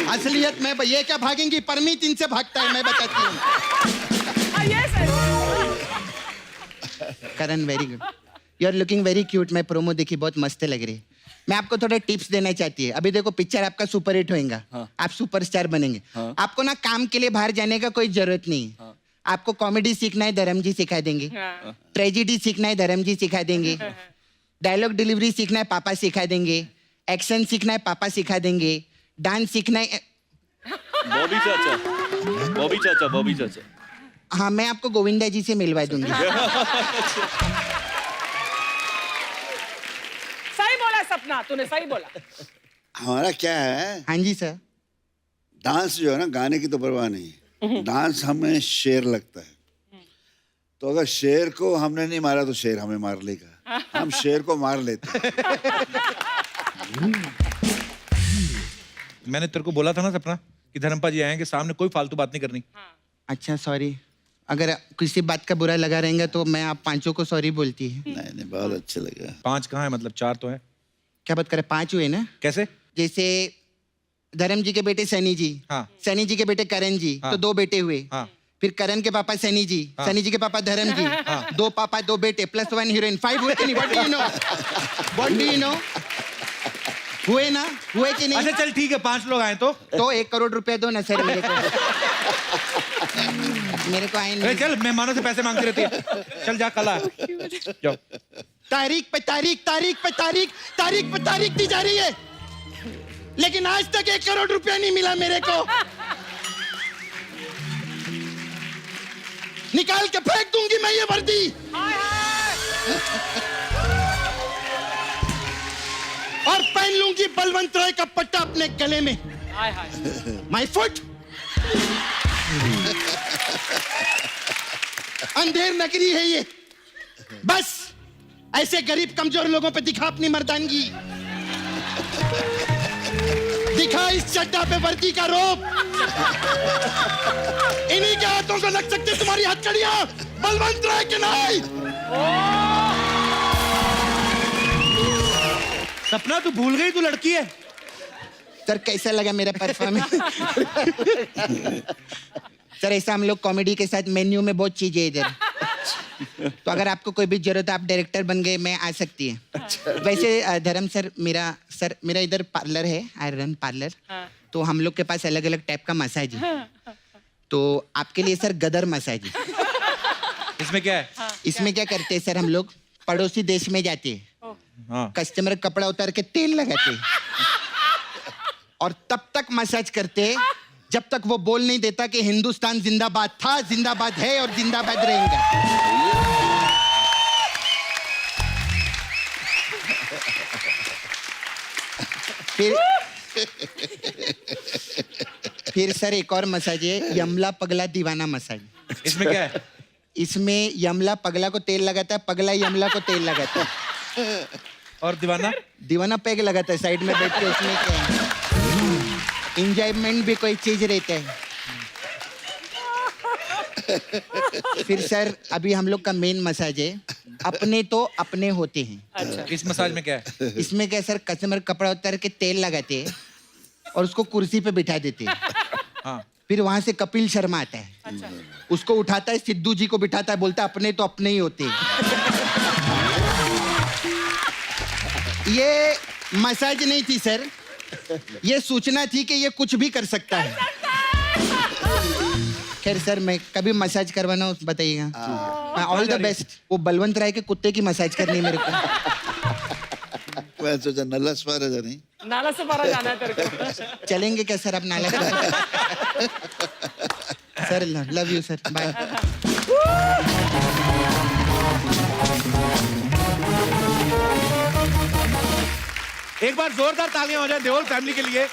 असलियत में ये क्या भागेंगी, परमीत इनसे भागता है, मैं बताती हूँ। Karan very good, you are looking very cute. मैं प्रोमो देखी, बहुत मस्त लग रही है। मैं आपको थोड़ा टिप्स देना चाहती है। अभी देखो पिक्चर आपका सुपर हिट होएगा। आप सुपरस्टार बनेंगे। आपको ना काम के लिए बाहर जाने का कोई जरूरत नहीं। आपको कॉमेडी सीखना है, धर्म जी सिखा देंगे। ट्रेजिडी सीखना है, धर्म जी सिखा देंगे। डायलॉग डिलीवरी सीखना है, पापा सिखा देंगे। एक्शन सीखना है, पापा सिखा देंगे। डांस सीखना है, बॉबी चाचा। बॉबी चाचा। हाँ मैं आपको गोविंदा जी से मिलवा दूंगी। सही बोला सपना, तूने सही बोला। हमारा क्या है? हाँ जी सर। डांस जो है ना, गाने की तो परवाह नहीं, डांस हमें शेर लगता है। तो अगर शेर को हमने नहीं मारा तो शेर हमें मार लेगा, हम शेर को मार लेते हैं। मैंने तेरे को बोला था ना सपना कि धर्मपा जी आएंगे, सामने कोई फालतू बात नहीं करनी। अच्छा सॉरी, अगर किसी बात का बुरा लगा रहेगा तो मैं आप पांचों को सॉरी बोलती है। नहीं बहुत अच्छा लगा। 5 कहाँ है, मतलब 4 तो है। क्या बात करे, 5 हुए ना? कैसे? जैसे धर्म जी के बेटे सनी जी, सनी जी के बेटे करण जी, तो 2 बेटे हुए। फिर करण के पापा सनी जी, सनी जी के पापा धर्म जी, 2 पापा 2 बेटे प्लस 1 हीरोइन, 5 हुए कि नहीं? What do you know? हुए ना? हुए कि नहीं? अच्छा चल ठीक है, 5 लोग आए तो 1 करोड़ रुपया दो ना सर मेरे को। मेरे को आए नहीं। चल मेहमानों से पैसे मांगती रहती है, चल जा कल आ जाओ। तारीख पे तारीख, तारीख पे तारीख, तारीख पे तारीख दी जा रही है, लेकिन आज तक 1 करोड़ रुपया नहीं मिला मेरे को। निकाल के फेंक दूंगी मैं ये वर्दी। और पहन लूंगी बलवंत राय का पट्टा अपने गले में। हाय हाय। My foot. अंधेर नगरी है ये, बस ऐसे गरीब कमजोर लोगों पे दिखा अपनी मर्दानगी, दिखा इस चड्डा पे वर्दी का रोब। इन्हीं के हाथों से लग सकती तुम्हारी हथकड़ियां, बलवंत राय के नहीं। सपना तू भूल गई तू लड़की है। सर कैसा लगा मेरा परफॉर्मेंस? सर ऐसा हम लोग कॉमेडी के साथ मेन्यू में बहुत चीजें इधर, तो अगर आपको कोई भी जरूरत है आप डायरेक्टर बन गए, मैं आ सकती है। वैसे धर्म सर मेरा इधर पार्लर है, आई रन पार्लर। तो हम लोग के पास अलग अलग टाइप का मसाज है, तो आपके लिए सर गदर मसाज है। इसमें क्या है? इसमें क्या करते हैं सर, हम लोग पड़ोसी देश में जाते हैं, कस्टमर कपड़ा उतार के तेल लगाते और तब तक मसाज करते जब तक वो बोल नहीं देता कि हिंदुस्तान जिंदाबाद था, जिंदाबाद है और जिंदाबाद रहेगा। फिर सर एक और मसाज है, यमला पगला दीवाना मसाज। इसमें क्या है? इसमें यमला पगला को तेल लगाता है, पगला यमला को तेल लगाता है। और दीवाना पैग लगाता है साइड में बैठ के। उसमें क्या है, एंजॉयमेंट भी कोई चीज रहता है। फिर सर अभी हम लोग का मेन मसाज है, अपने तो अपने होते हैं। अच्छा, इस मसाज में क्या है? इसमें क्या सर, कस्टमर कपड़ा उतार के तेल लगाते हैं और उसको कुर्सी पे बिठा देते हैं। हाँ। फिर वहां से कपिल शर्मा आता है। अच्छा। उसको उठाता है, सिद्धू जी को बिठाता है, बोलता है अपने तो अपने ही होते हैं। ये मसाज नहीं थी सर, ये सूचना थी कि ये कुछ भी कर सकता है। खैर सर मैं कभी मसाज करवाना हो बताइएगा। All the best. वो बलवंत राय के कुत्ते की मसाज करनी है मेरे को। मैं सोचा नाला सपारा जानी। नाला से पारा जाना है तेरे को। चलेंगे क्या सर आप नाला sir? Love you sir, bye. एक बार जोरदार तालियां हो जाए देओल फैमिली के लिए।